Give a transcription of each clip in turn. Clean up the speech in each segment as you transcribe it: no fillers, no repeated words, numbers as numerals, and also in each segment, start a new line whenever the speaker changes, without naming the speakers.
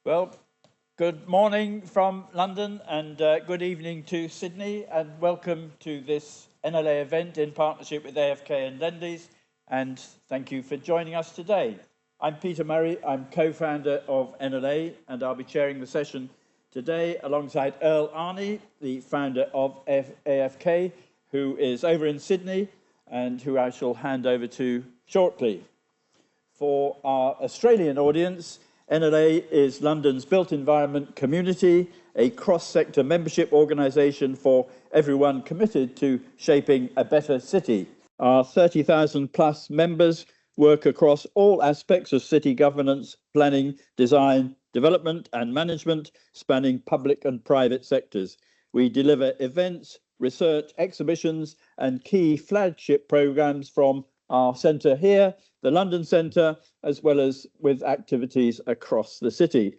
Well, good morning from London and good evening to Sydney, and welcome to this NLA event in partnership with AFK and Lendlease, and thank you for joining us today. I'm Peter Murray, I'm co-founder of NLA, and I'll be chairing the session today alongside Earl Arney, the founder of AFK, who is over in Sydney and who I shall hand over to shortly. For our Australian audience, NLA is London's built environment community, a cross-sector membership organisation for everyone committed to shaping a better city. Our 30,000 plus members work across all aspects of city governance, planning, design, development and management, spanning public and private sectors. We deliver events, research, exhibitions and key flagship programmes from our centre here, the London Centre, as well as with activities across the city.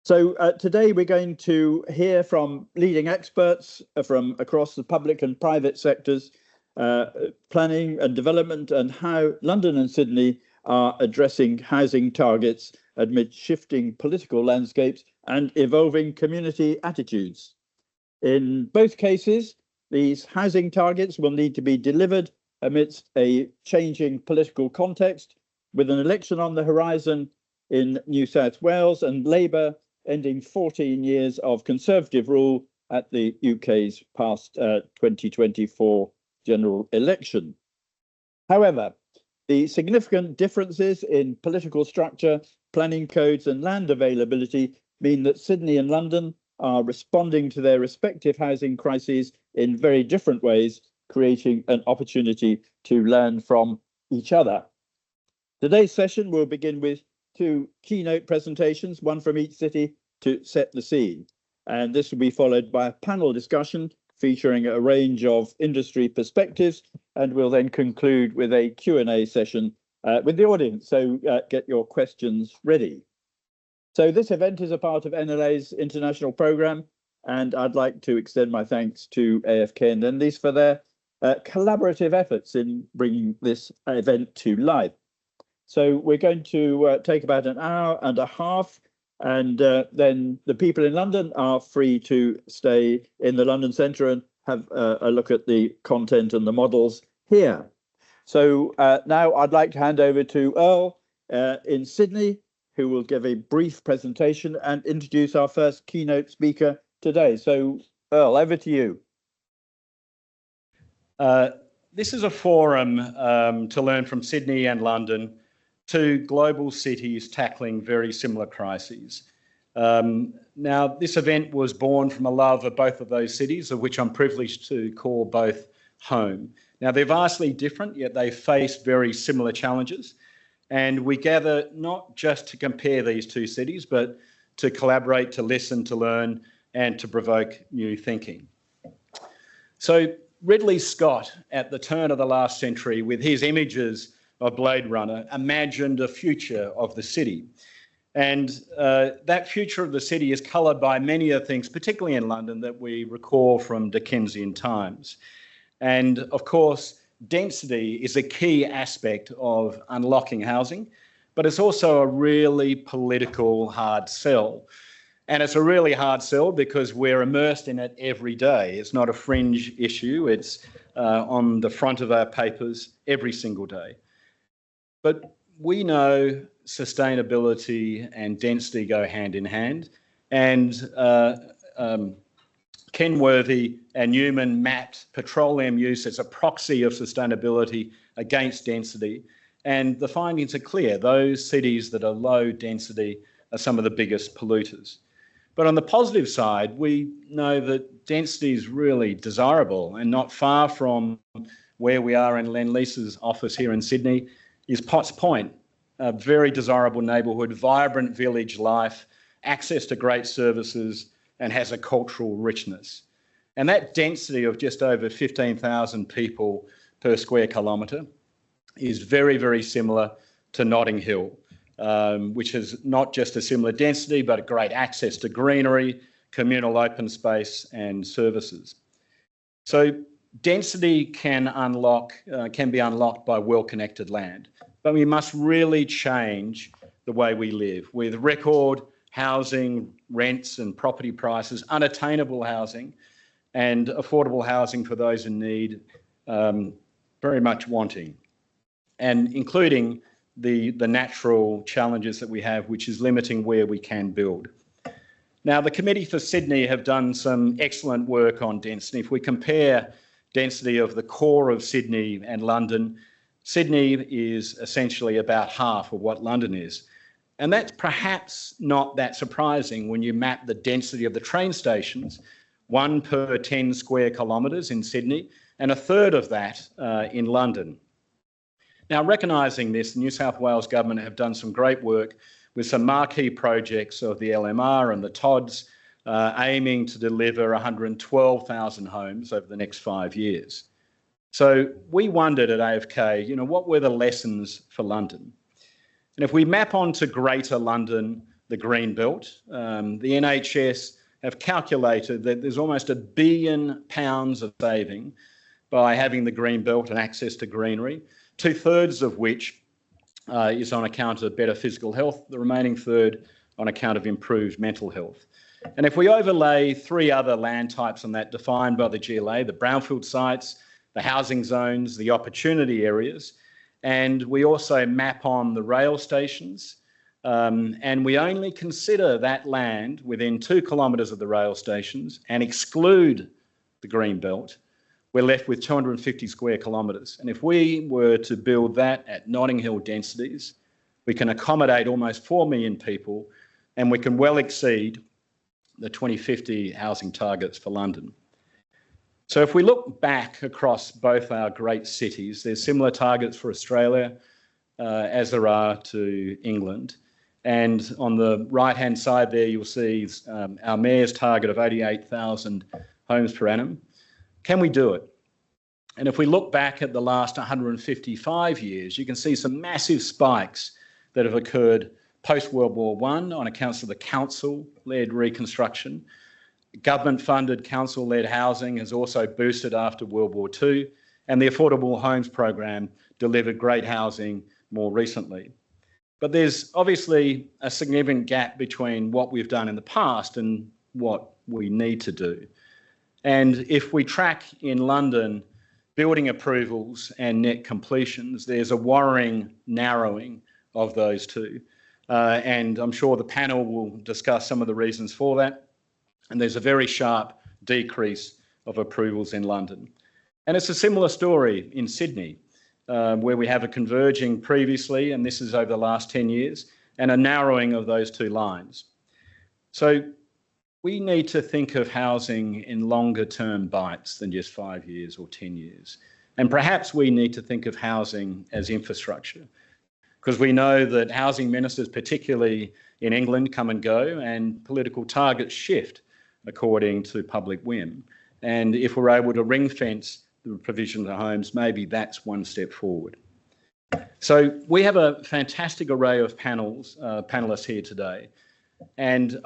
So today we're going to hear from leading experts from across the public and private sectors, planning and development, and how London and Sydney are addressing housing targets amid shifting political landscapes and evolving community attitudes. In both cases, these housing targets will need to be delivered amidst a changing political context, with an election on the horizon in New South Wales and Labour ending 14 years of Conservative rule at the UK's past 2024 general election. However, the significant differences in political structure, planning codes and land availability mean that Sydney and London are responding to their respective housing crises in very different ways, creating an opportunity to learn from each other. Today's session will begin with two keynote presentations, one from each city to set the scene. And this will be followed by a panel discussion featuring a range of industry perspectives, and we'll then conclude with a Q&A session with the audience. So get your questions ready. So this event is a part of NLA's international programme, and I'd like to extend my thanks to AFK and Lendlease for their collaborative efforts in bringing this event to life. So we're going to take about an hour and a half, and then the people in London are free to stay in the London Centre and have a look at the content and the models here. So now I'd like to hand over to Earl in Sydney, who will give a brief presentation and introduce our first keynote speaker today. So Earl, over to you.
This is a forum to learn from Sydney and London, two global cities tackling very similar crises. Now, this event was born from a love of both of those cities, of which I'm privileged to call both home. Now, they're vastly different, yet they face very similar challenges. And we gather not just to compare these two cities, but to collaborate, to listen, to learn, and to provoke new thinking. So Ridley Scott, at the turn of the last century, with his images of Blade Runner, imagined a future of the city. And that future of the city is coloured by many of the things, particularly in London, that we recall from Dickensian times. And of course, density is a key aspect of unlocking housing, but it's also a really political hard sell. And it's a really hard sell because we're immersed in it every day. It's not a fringe issue. It's on the front of our papers every single day. But we know sustainability and density go hand in hand. And Kenworthy and Newman mapped petroleum use as a proxy of sustainability against density. And the findings are clear. Those cities that are low density are some of the biggest polluters. But on the positive side, we know that density is really desirable, and not far from where we are in Lendlease's office here in Sydney is Potts Point, a very desirable neighbourhood, vibrant village life, access to great services, and has a cultural richness. And that density of just over 15,000 people per square kilometre is very, very similar to Notting Hill, which is not just a similar density, but a great access to greenery, communal open space and services. So density can be unlocked by well-connected land, but we must really change the way we live with record housing, rents and property prices, unattainable housing and affordable housing for those in need, very much wanting, and including the natural challenges that we have, which is limiting where we can build. Now, the Committee for Sydney have done some excellent work on density. If we compare density of the core of Sydney and London, Sydney is essentially about half of what London is. And that's perhaps not that surprising when you map the density of the train stations, 1 per 10 square kilometres in Sydney, and a third of that in London. Now, recognising this, the New South Wales Government have done some great work with some marquee projects of the LMR and the TODs, aiming to deliver 112,000 homes over the next 5 years. So we wondered at AFK, what were the lessons for London? And if we map onto Greater London, the Green Belt, the NHS have calculated that there's almost £1 billion of saving by having the Green Belt and access to greenery, 2/3 of which is on account of better physical health, the remaining third on account of improved mental health. And if we overlay 3 other land types on that defined by the GLA, the brownfield sites, the housing zones, the opportunity areas, and we also map on the rail stations, and we only consider that land within 2 kilometres of the rail stations and exclude the Green Belt, we're left with 250 square kilometres. And if we were to build that at Notting Hill densities, we can accommodate almost 4 million people, and we can well exceed the 2050 housing targets for London. So if we look back across both our great cities, there's similar targets for Australia as there are to England. And on the right-hand side there, you'll see our Mayor's target of 88,000 homes per annum. Can we do it? And if we look back at the last 155 years, you can see some massive spikes that have occurred post-World War I on account of the council-led reconstruction. Government-funded council-led housing has also boosted after World War II, and the Affordable Homes Program delivered great housing more recently. But there's obviously a significant gap between what we've done in the past and what we need to do. And if we track in London building approvals and net completions, there's a worrying narrowing of those two. And I'm sure the panel will discuss some of the reasons for that. And there's a very sharp decrease of approvals in London. And it's a similar story in Sydney, where we have a converging previously, and this is over the last 10 years, and a narrowing of those two lines. So we need to think of housing in longer term bites than just 5 years or 10 years. And perhaps we need to think of housing as infrastructure, because we know that housing ministers, particularly in England, come and go, and political targets shift according to public whim. And if we're able to ring fence the provision of homes, maybe that's one step forward. So we have a fantastic array of panellists here today. And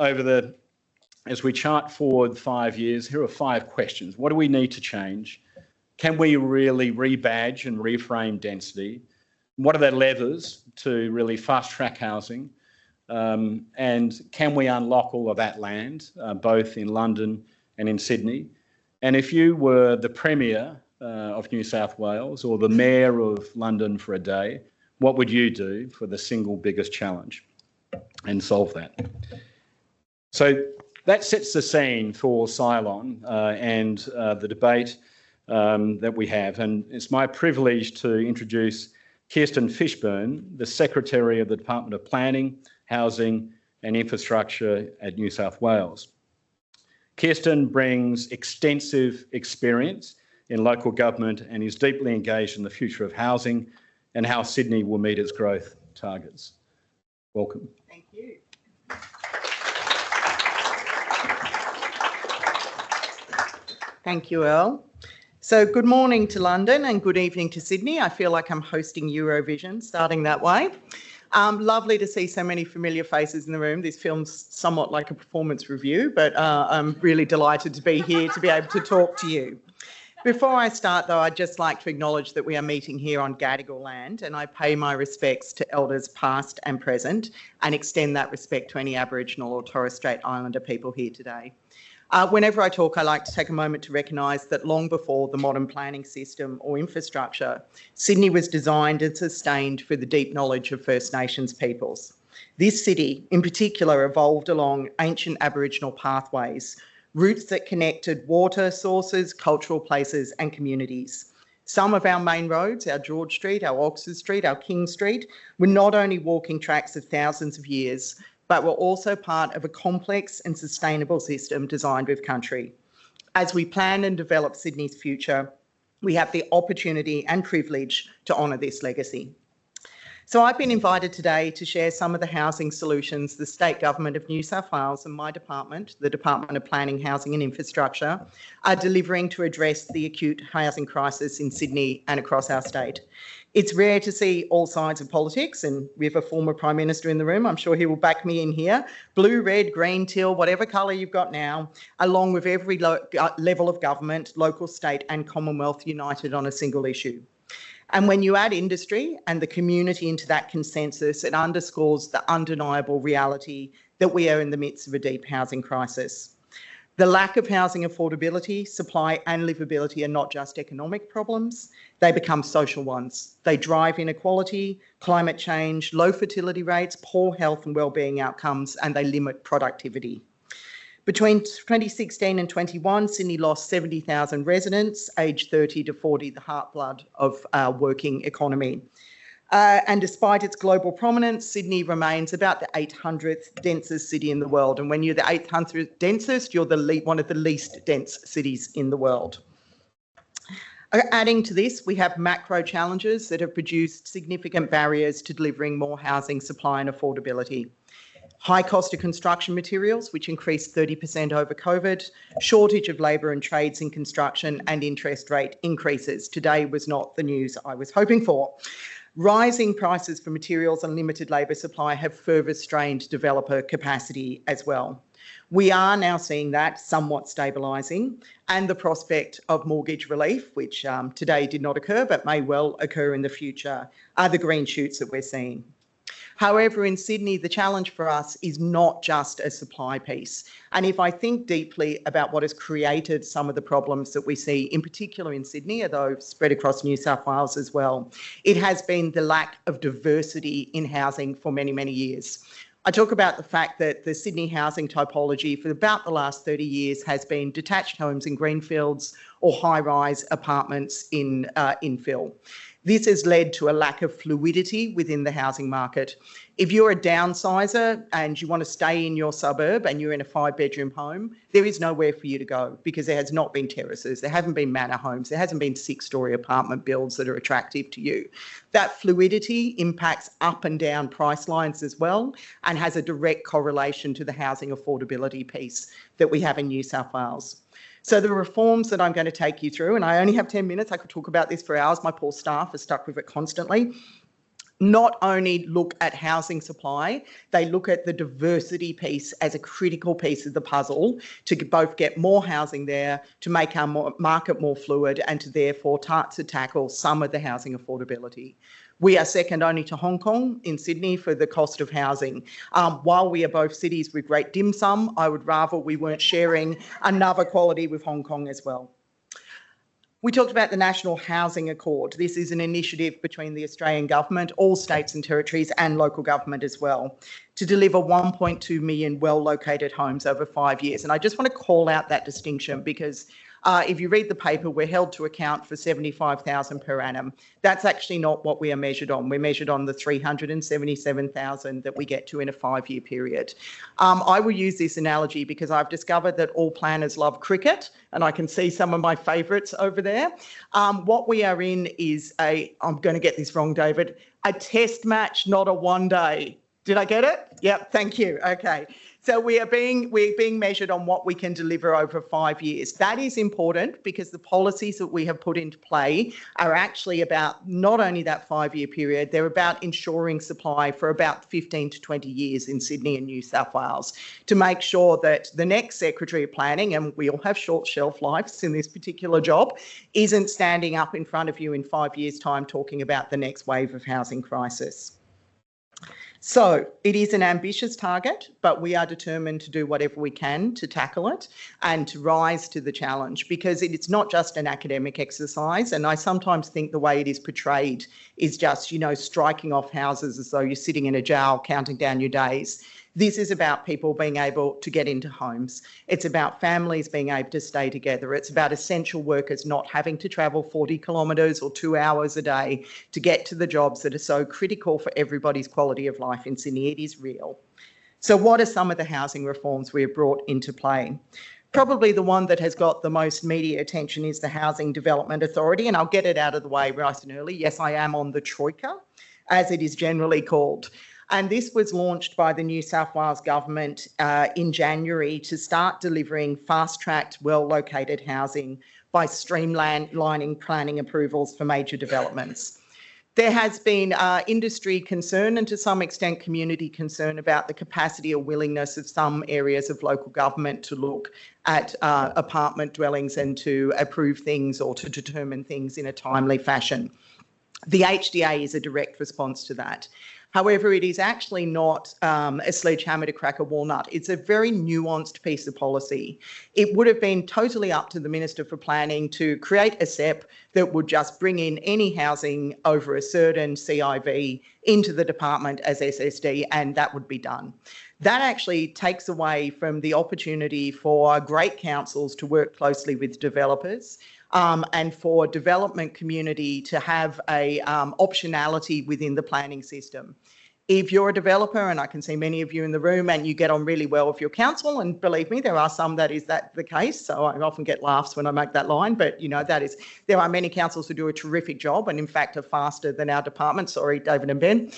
as we chart forward 5 years, here are 5 questions. What do we need to change? Can we really rebadge and reframe density? What are the levers to really fast-track housing? And can we unlock all of that land, both in London and in Sydney? And if you were the Premier of New South Wales or the Mayor of London for a day, what would you do for the single biggest challenge and solve that? So that sets the scene for SyLon and the debate that we have. And it's my privilege to introduce Kirsten Fishburn, the Secretary of the Department of Planning, Housing and Infrastructure at New South Wales. Kirsten brings extensive experience in local government and is deeply engaged in the future of housing and how Sydney will meet its growth targets. Welcome.
Thank you. Thank you, Earl. So good morning to London and good evening to Sydney. I feel like I'm hosting Eurovision, starting that way. Lovely to see so many familiar faces in the room. This feels somewhat like a performance review, but I'm really delighted to be here to be able to talk to you. Before I start, though, I'd just like to acknowledge that we are meeting here on Gadigal land, and I pay my respects to elders past and present and extend that respect to any Aboriginal or Torres Strait Islander people here today. Whenever I talk, I like to take a moment to recognise that long before the modern planning system or infrastructure, Sydney was designed and sustained for the deep knowledge of First Nations peoples. This city, in particular, evolved along ancient Aboriginal pathways, routes that connected water sources, cultural places and communities. Some of our main roads, our George Street, our Oxford Street, our King Street, were not only walking tracks of thousands of years, but were also part of a complex and sustainable system designed with country. As we plan and develop Sydney's future, we have the opportunity and privilege to honour this legacy. So I've been invited today to share some of the housing solutions the State Government of New South Wales and my department, the Department of Planning, Housing and Infrastructure, are delivering to address the acute housing crisis in Sydney and across our state. It's rare to see all sides of politics, and we have a former Prime Minister in the room. I'm sure he will back me in here. Blue, red, green, teal, whatever colour you've got now, along with every level of government, local, state and Commonwealth united on a single issue. And when you add industry and the community into that consensus, it underscores the undeniable reality that we are in the midst of a deep housing crisis. The lack of housing affordability, supply and livability are not just economic problems, they become social ones. They drive inequality, climate change, low fertility rates, poor health and wellbeing outcomes, and they limit productivity. Between 2016 and 21, Sydney lost 70,000 residents, aged 30 to 40, the heartblood of our working economy. And despite its global prominence, Sydney remains about the 800th densest city in the world. And when you're the 800th densest, you're one of the least dense cities in the world. Adding to this, we have macro challenges that have produced significant barriers to delivering more housing supply and affordability. High cost of construction materials, which increased 30% over COVID, shortage of labour and trades in construction, and interest rate increases. Today was not the news I was hoping for. Rising prices for materials and limited labour supply have further strained developer capacity as well. We are now seeing that somewhat stabilising, and the prospect of mortgage relief, which today did not occur but may well occur in the future, are the green shoots that we're seeing. However, in Sydney, the challenge for us is not just a supply piece. And if I think deeply about what has created some of the problems that we see, in particular in Sydney, although spread across New South Wales as well, it has been the lack of diversity in housing for many, many years. I talk about the fact that the Sydney housing typology for about the last 30 years has been detached homes in greenfields or high-rise apartments in infill. This has led to a lack of fluidity within the housing market. If you're a downsizer and you want to stay in your suburb and you're in a 5-bedroom home, there is nowhere for you to go because there has not been terraces, there haven't been manor homes, there hasn't been 6-storey apartment builds that are attractive to you. That fluidity impacts up and down price lines as well and has a direct correlation to the housing affordability piece that we have in New South Wales. So the reforms that I'm going to take you through, and I only have 10 minutes, I could talk about this for hours, my poor staff are stuck with it constantly, not only look at housing supply, they look at the diversity piece as a critical piece of the puzzle to both get more housing there, to make our market more fluid, and to therefore start to tackle some of the housing affordability. We are second only to Hong Kong in Sydney for the cost of housing. While we are both cities with great dim sum, I would rather we weren't sharing another quality with Hong Kong as well. We talked about the National Housing Accord. This is an initiative between the Australian government, all states and territories and local government as well, to deliver 1.2 million well-located homes over 5 years. And I just want to call out that distinction because if you read the paper, we're held to account for 75,000 per annum. That's actually not what we are measured on. We're measured on the 377,000 that we get to in a 5-year period. I will use this analogy because I've discovered that all planners love cricket, and I can see some of my favourites over there. What we are in is I'm going to get this wrong, David, a test match, not a one-day. Did I get it? Yep, thank you. Okay. So we're being measured on what we can deliver over 5 years. That is important because the policies that we have put into play are actually about not only that 5-year period, they're about ensuring supply for about 15 to 20 years in Sydney and New South Wales to make sure that the next Secretary of Planning, and we all have short shelf lives in this particular job, isn't standing up in front of you in 5 years' time talking about the next wave of housing crisis. So it is an ambitious target, but we are determined to do whatever we can to tackle it and to rise to the challenge, because it's not just an academic exercise. And I sometimes think the way it is portrayed is just, you know, striking off houses as though you're sitting in a jail counting down your days. This is about people being able to get into homes. It's about families being able to stay together. It's about essential workers not having to travel 40 kilometres or 2 hours a day to get to the jobs that are so critical for everybody's quality of life in Sydney. It is real. So what are some of the housing reforms we have brought into play? Probably the one that has got the most media attention is the Housing Development Authority, and I'll get it out of the way nice and early. Yes, I am on the Troika, as it is generally called. And this was launched by the New South Wales government in January to start delivering fast-tracked, well-located housing by streamlining planning approvals for major developments. There has been industry concern and to some extent community concern about the capacity or willingness of some areas of local government to look at apartment dwellings and to approve things or to determine things in a timely fashion. The HDA is a direct response to that. However, it is actually not a sledgehammer to crack a walnut. It's a very nuanced piece of policy. It would have been totally up to the Minister for Planning to create a SEP that would just bring in any housing over a certain CIV into the department as SSD, and that would be done. That actually takes away from the opportunity for great councils to work closely with developers and for development community to have a optionality within the planning system. If you're a developer, and I can see many of you in the room, and you get on really well with your council, and believe me, there are some that is the case, so I often get laughs when I make that line, but you know, there are many councils who do a terrific job and in fact are faster than our department. Sorry, David and Ben.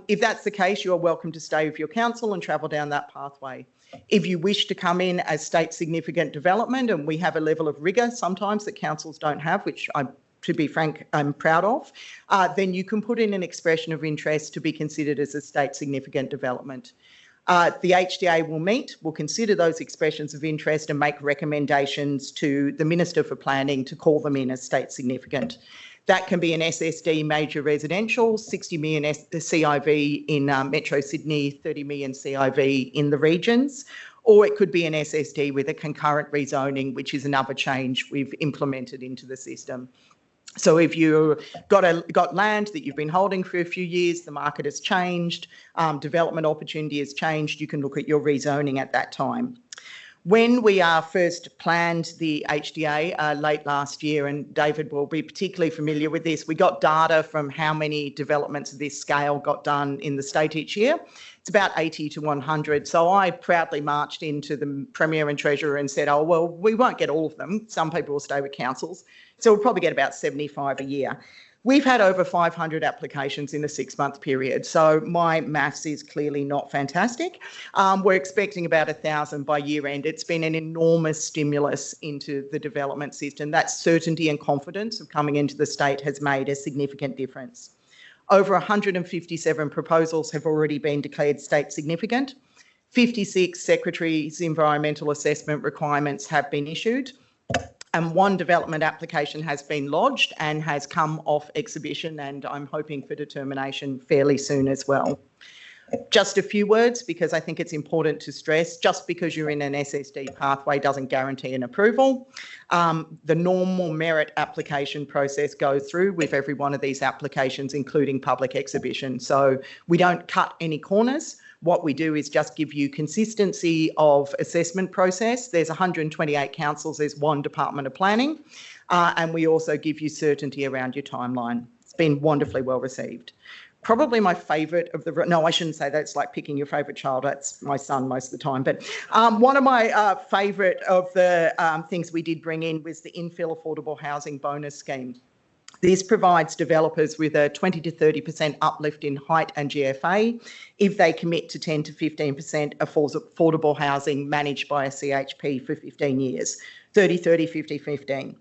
If that's the case, you're welcome to stay with your council and travel down that pathway. If you wish to come in as state significant development, and we have a level of rigour sometimes that councils don't have, which to be frank, I'm proud of, then you can put in an expression of interest to be considered as a state significant development. The HDA will consider those expressions of interest and make recommendations to the Minister for Planning to call them in as state significant. That can be an SSD major residential, 60 million CIV in Metro Sydney, 30 million CIV in the regions, or it could be an SSD with a concurrent rezoning, which is another change we've implemented into the system. So if you've got land that you've been holding for a few years, the market has changed, development opportunity has changed, you can look at your rezoning at that time. When we first planned the HDA late last year, and David will be particularly familiar with this, we got data from how many developments of this scale got done in the state each year. It's about 80 to 100. So I proudly marched into the Premier and Treasurer and said, oh, well, we won't get all of them. Some people will stay with councils. So we'll probably get about 75 a year. We've had over 500 applications in a 6-month period, so my maths is clearly not fantastic. We're expecting about 1,000 by year end. It's been an enormous stimulus into the development system. That certainty and confidence of coming into the state has made a significant difference. Over 157 proposals have already been declared state significant. 56 Secretary's environmental assessment requirements have been issued. And 1 development application has been lodged and has come off exhibition, and I'm hoping for determination fairly soon as well. Just a few words, because I think it's important to stress, just because you're in an SSD pathway doesn't guarantee an approval. The normal merit application process goes through with every one of these applications, including public exhibition. So we don't cut any corners. What we do is just give you consistency of assessment process. There's 128 councils, there's 1 Department of Planning, and we also give you certainty around your timeline. It's been wonderfully well received. Probably my favourite of no, I shouldn't say that, it's like picking your favourite child, that's my son most of the time, but one of my favourite of the things we did bring in was the infill affordable housing bonus scheme. This provides developers with a 20 to 30% uplift in height and GFA if they commit to 10 to 15% affordable housing managed by a CHP for 15 years, 30, 30, 50, 15.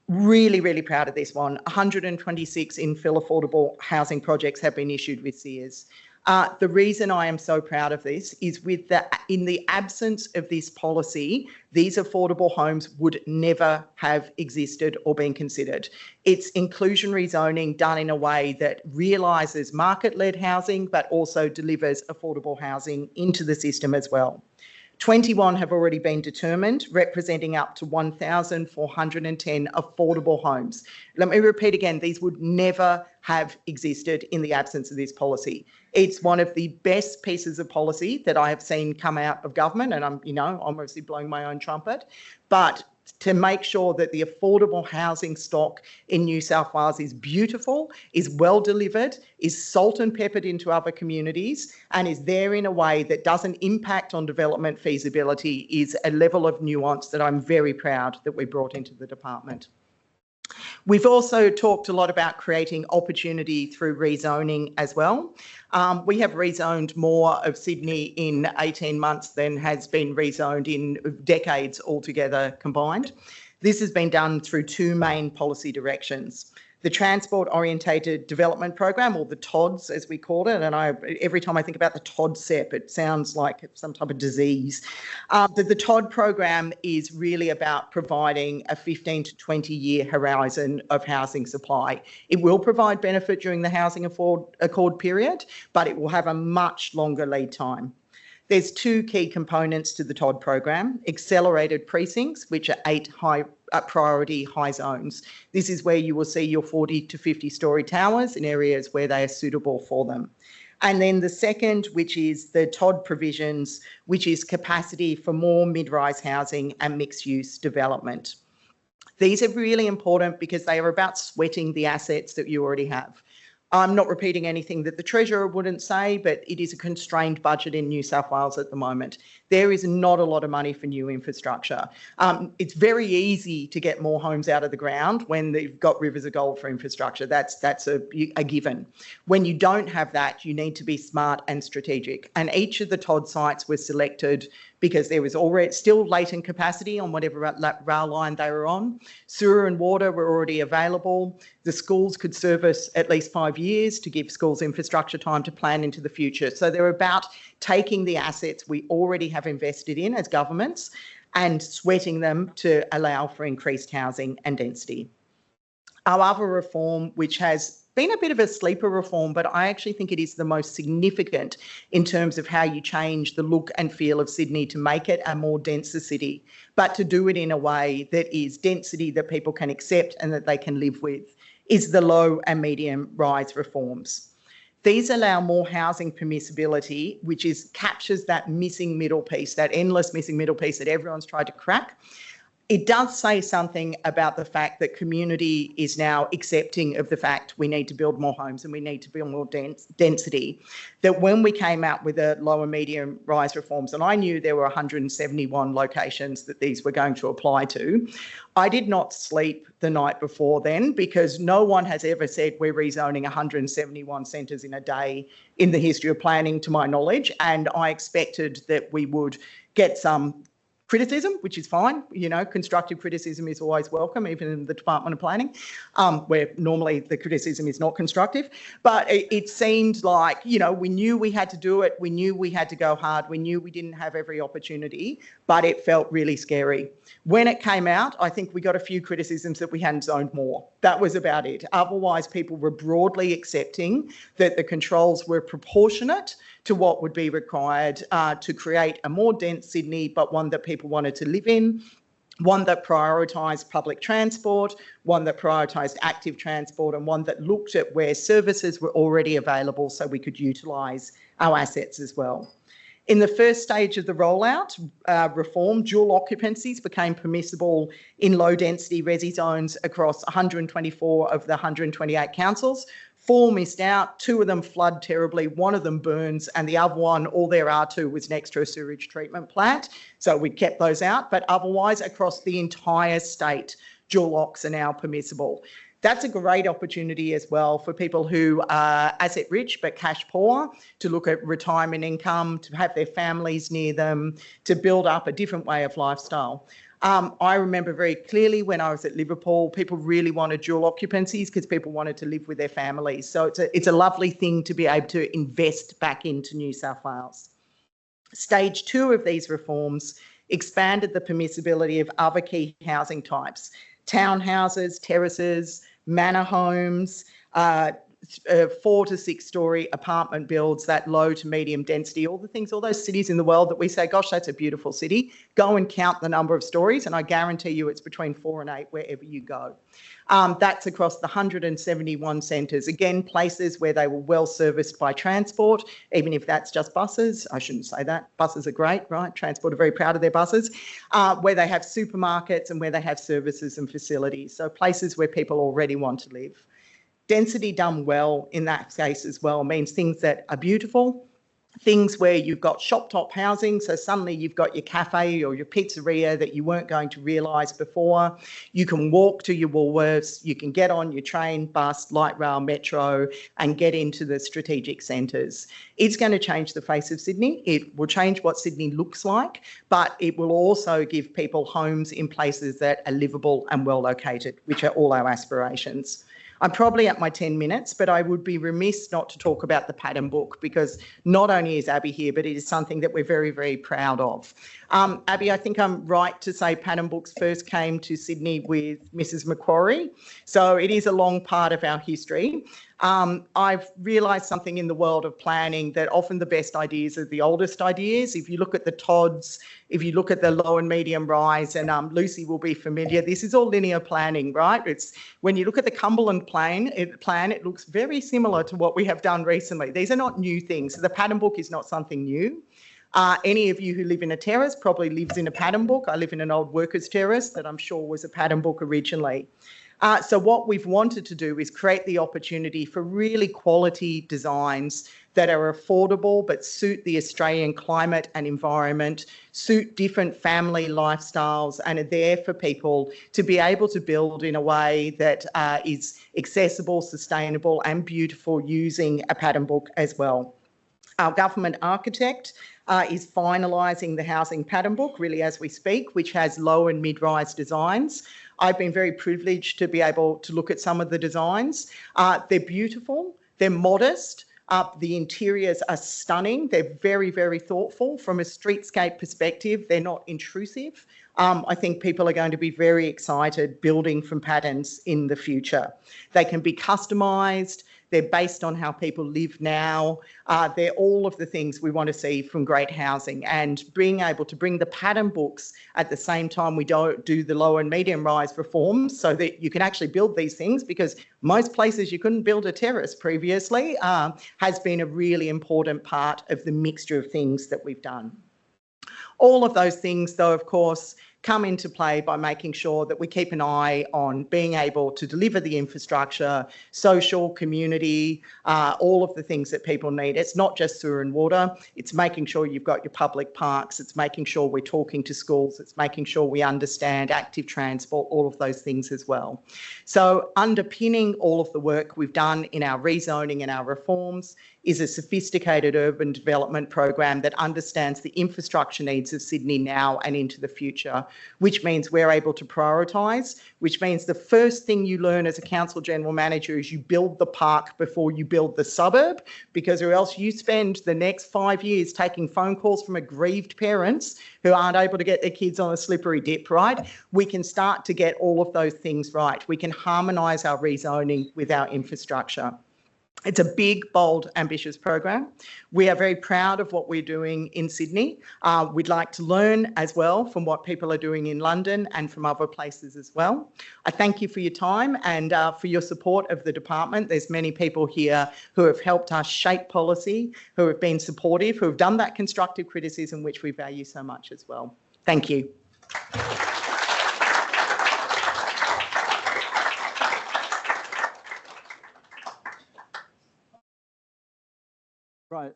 Really, really proud of this one. 126 infill affordable housing projects have been issued with SEARS. The reason I am so proud of this is in the absence of this policy, these affordable homes would never have existed or been considered. It's inclusionary zoning done in a way that realises market-led housing, but also delivers affordable housing into the system as well. 21 have already been determined, representing up to 1,410 affordable homes. Let me repeat again, these would never have existed in the absence of this policy. It's one of the best pieces of policy that I have seen come out of government, and I'm obviously blowing my own trumpet, but to make sure that the affordable housing stock in New South Wales is beautiful, is well delivered, is salt and peppered into other communities, and is there in a way that doesn't impact on development feasibility is a level of nuance that I'm very proud that we brought into the department. We've also talked a lot about creating opportunity through rezoning as well. We have rezoned more of Sydney in 18 months than has been rezoned in decades altogether combined. This has been done through two main policy directions. The Transport Orientated Development Program, or the TODS as we call it, and every time I think about the TODSEP, it sounds like some type of disease. The TOD program is really about providing a 15 to 20 year horizon of housing supply. It will provide benefit during the housing accord period, but it will have a much longer lead time. There's two key components to the TOD program: accelerated precincts, which are 8 priority high zones. This is where you will see your 40 to 50 storey towers in areas where they are suitable for them. And then the second, which is the TOD provisions, which is capacity for more mid-rise housing and mixed-use development. These are really important because they are about sweating the assets that you already have. I'm not repeating anything that the Treasurer wouldn't say, but it is a constrained budget in New South Wales at the moment. There is not a lot of money for new infrastructure. It's very easy to get more homes out of the ground when they've got rivers of gold for infrastructure. That's a given. When you don't have that, you need to be smart and strategic. And each of the TOD sites was selected because there was already still latent capacity on whatever rail line they were on. Sewer and water were already available. The schools could service at least 5 years to give schools infrastructure time to plan into the future. So they're about taking the assets we already have invested in as governments and sweating them to allow for increased housing and density. Our other reform, which has been a bit of a sleeper reform, but I actually think it is the most significant in terms of how you change the look and feel of Sydney to make it a more denser city, but to do it in a way that is density that people can accept and that they can live with, is the low and medium rise reforms. These allow more housing permissibility, which captures that missing middle piece, that endless missing middle piece that everyone's tried to crack. It does say something about the fact that community is now accepting of the fact we need to build more homes and we need to build more density. That when we came out with the low and medium rise reforms, and I knew there were 171 locations that these were going to apply to, I did not sleep the night before then because no one has ever said we're rezoning 171 centres in a day in the history of planning, to my knowledge, and I expected that we would get some criticism, which is fine. Constructive criticism is always welcome, even in the Department of Planning, where normally the criticism is not constructive. But it seemed like, we knew we had to do it. We knew we had to go hard. We knew we didn't have every opportunity, but it felt really scary. When it came out, I think we got a few criticisms that we hadn't zoned more. That was about it. Otherwise, people were broadly accepting that the controls were proportionate to what would be required to create a more dense Sydney, but one that people wanted to live in, one that prioritised public transport, one that prioritised active transport, and one that looked at where services were already available so we could utilise our assets as well. In the first stage of the rollout reform, dual occupancies became permissible in low density resi zones across 124 of the 128 councils. 4 missed out, 2 of them flood terribly, 1 of them burns, and the other one, all there are to, was next to a sewage treatment plant. So we kept those out, but otherwise across the entire state, dual ocs are now permissible. That's a great opportunity as well for people who are asset rich but cash poor to look at retirement income, to have their families near them, to build up a different way of lifestyle. I remember very clearly when I was at Liverpool, people really wanted dual occupancies because people wanted to live with their families. So it's a lovely thing to be able to invest back into New South Wales. Stage 2 of these reforms expanded the permissibility of other key housing types: townhouses, terraces, manor homes, 4 to 6 story apartment builds, that low to medium density, all the things, all those cities in the world that we say, gosh, that's a beautiful city. Go and count the number of stories, and I guarantee you it's between 4 and 8 wherever you go. That's across the 171 centres. Again, places where they were well serviced by transport, even if that's just buses. I shouldn't say that. Buses are great, right? Transport are very proud of their buses. Where they have supermarkets and where they have services and facilities. So places where people already want to live. Density done well in that case as well means things that are beautiful, things where you've got shop top housing, so suddenly you've got your cafe or your pizzeria that you weren't going to realise before. You can walk to your Woolworths, you can get on your train, bus, light rail, metro and get into the strategic centres. It's going to change the face of Sydney. It will change what Sydney looks like, but it will also give people homes in places that are livable and well located, which are all our aspirations. I'm probably at my 10 minutes, but I would be remiss not to talk about the pattern book, because not only is Abby here, but it is something that we're very, very proud of. Abby, I think I'm right to say pattern books first came to Sydney with Mrs. Macquarie. So it is a long part of our history. I've realised something in the world of planning, that often the best ideas are the oldest ideas. If you look at the Todds, if you look at the low and medium rise, and Lucy will be familiar, this is all linear planning, right? It's when you look at the Cumberland plan, it looks very similar to what we have done recently. These are not new things. So the pattern book is not something new. Any of you who live in a terrace probably lives in a pattern book. I live in an old workers' terrace that I'm sure was a pattern book originally. So what we've wanted to do is create the opportunity for really quality designs that are affordable but suit the Australian climate and environment, suit different family lifestyles, and are there for people to be able to build in a way that is accessible, sustainable and beautiful, using a pattern book as well. Our government architect is finalising the housing pattern book really as we speak, which has low and mid-rise designs. I've been very privileged to be able to look at some of the designs. They're beautiful, they're modest, the interiors are stunning, they're very, very thoughtful. From a streetscape perspective, they're not intrusive. I think people are going to be very excited building from patterns in the future. They can be customised. They're based on how people live now. They're all of the things we want to see from great housing, and being able to bring the pattern books at the same time we don't do the low and medium rise reforms, so that you can actually build these things, because most places you couldn't build a terrace previously, has been a really important part of the mixture of things that we've done. All of those things, though, of course, come into play by making sure that we keep an eye on being able to deliver the infrastructure, social, community, all of the things that people need. It's not just sewer and water, it's making sure you've got your public parks, it's making sure we're talking to schools, it's making sure we understand active transport, all of those things as well. So underpinning all of the work we've done in our rezoning and our reforms is a sophisticated urban development program that understands the infrastructure needs of Sydney now and into the future, which means we're able to prioritise, which means the first thing you learn as a council general manager is you build the park before you build the suburb, because or else you spend the next 5 years taking phone calls from aggrieved parents who aren't able to get their kids on a slippery dip, right? We can start to get all of those things right. We can harmonise our rezoning with our infrastructure. It's a big, bold, ambitious program. We are very proud of what we're doing in Sydney. We'd like to learn as well from what people are doing in London and from other places as well. I thank you for your time and for your support of the department. There's many people here who have helped us shape policy, who have been supportive, who have done that constructive criticism, which we value so much as well. Thank you.
Right.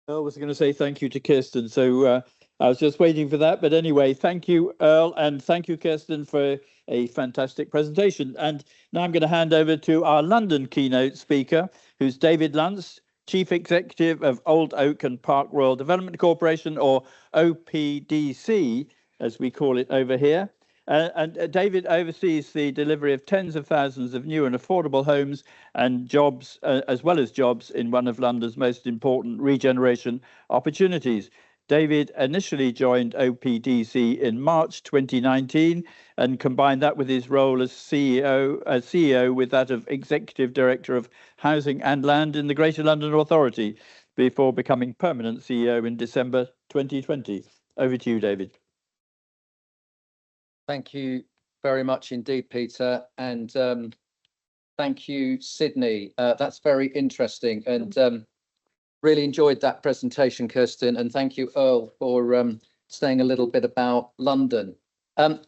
I was going to say thank you to Kirsten. So I was just waiting for that. But anyway, thank you, Earl, and thank you, Kirsten, for a fantastic presentation. And now I'm going to hand over to our London keynote speaker, who's David Luntz, Chief Executive of Old Oak and Park Royal Development Corporation, or OPDC, as we call it over here. David oversees the delivery of tens of thousands of new and affordable homes and jobs, as well as jobs in one of London's most important regeneration opportunities. David initially joined OPDC in March 2019 and combined that with his role as CEO with that of Executive Director of Housing and Land in the Greater London Authority before becoming permanent CEO in December 2020. Over to you, David.
Thank you very much indeed, Peter. And thank you, Sydney. That's very interesting. And really enjoyed that presentation, Kirsten, and thank you, Earl, for saying a little bit about London.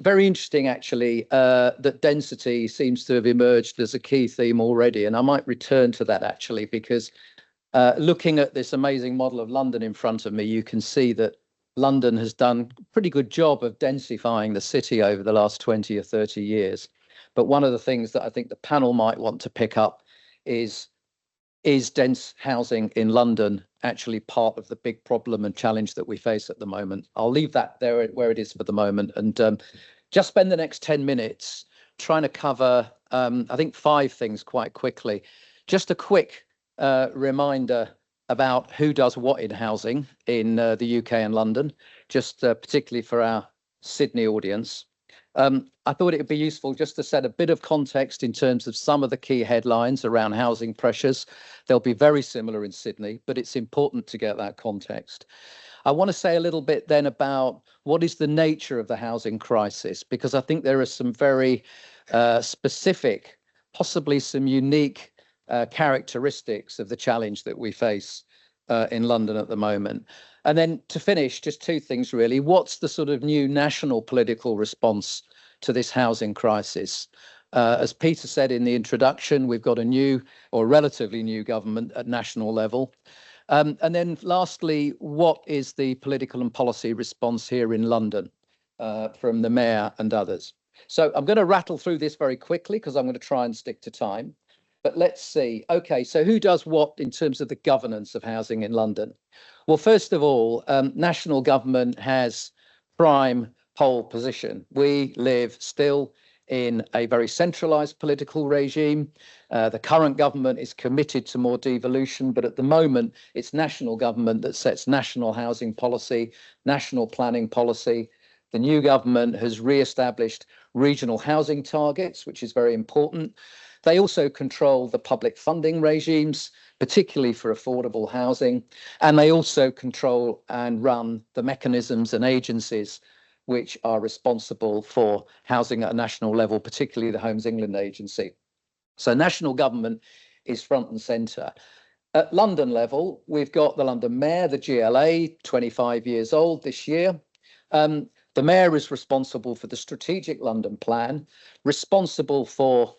Very interesting, actually, that density seems to have emerged as a key theme already, and I might return to that, actually, because looking at this amazing model of London in front of me, you can see that London has done a pretty good job of densifying the city over the last 20 or 30 years. But one of the things that I think the panel might want to pick up is dense housing in London actually part of the big problem and challenge that we face at the moment? I'll leave that there where it is for the moment and just spend the next 10 minutes trying to cover, I think, 5 things quite quickly. Just a quick reminder about who does what in housing in the UK and London, just particularly for our Sydney audience. I thought it would be useful just to set a bit of context in terms of some of the key headlines around housing pressures. They'll be very similar in Sydney, but it's important to get that context. I want to say a little bit then about what is the nature of the housing crisis, because I think there are some very specific, possibly some unique characteristics of the challenge that we face in London at the moment. And then to finish, just 2 things really. What's the sort of new national political response to this housing crisis? As Peter said in the introduction, we've got a new or relatively new government at national level. And then lastly, what is the political and policy response here in London from the Mayor and others? So I'm going to rattle through this very quickly because I'm going to try and stick to time. But let's see. OK, so who does what in terms of the governance of housing in London? Well, first of all, national government has prime pole position. We live still in a very centralised political regime. The current government is committed to more devolution, but at the moment, it's national government that sets national housing policy, national planning policy. The new government has re-established regional housing targets, which is very important. They also control the public funding regimes, particularly for affordable housing, and they also control and run the mechanisms and agencies which are responsible for housing at a national level, particularly the Homes England Agency. So national government is front and centre. At London level, we've got the London Mayor, the GLA, 25 years old this year. The Mayor is responsible for the strategic London plan, responsible for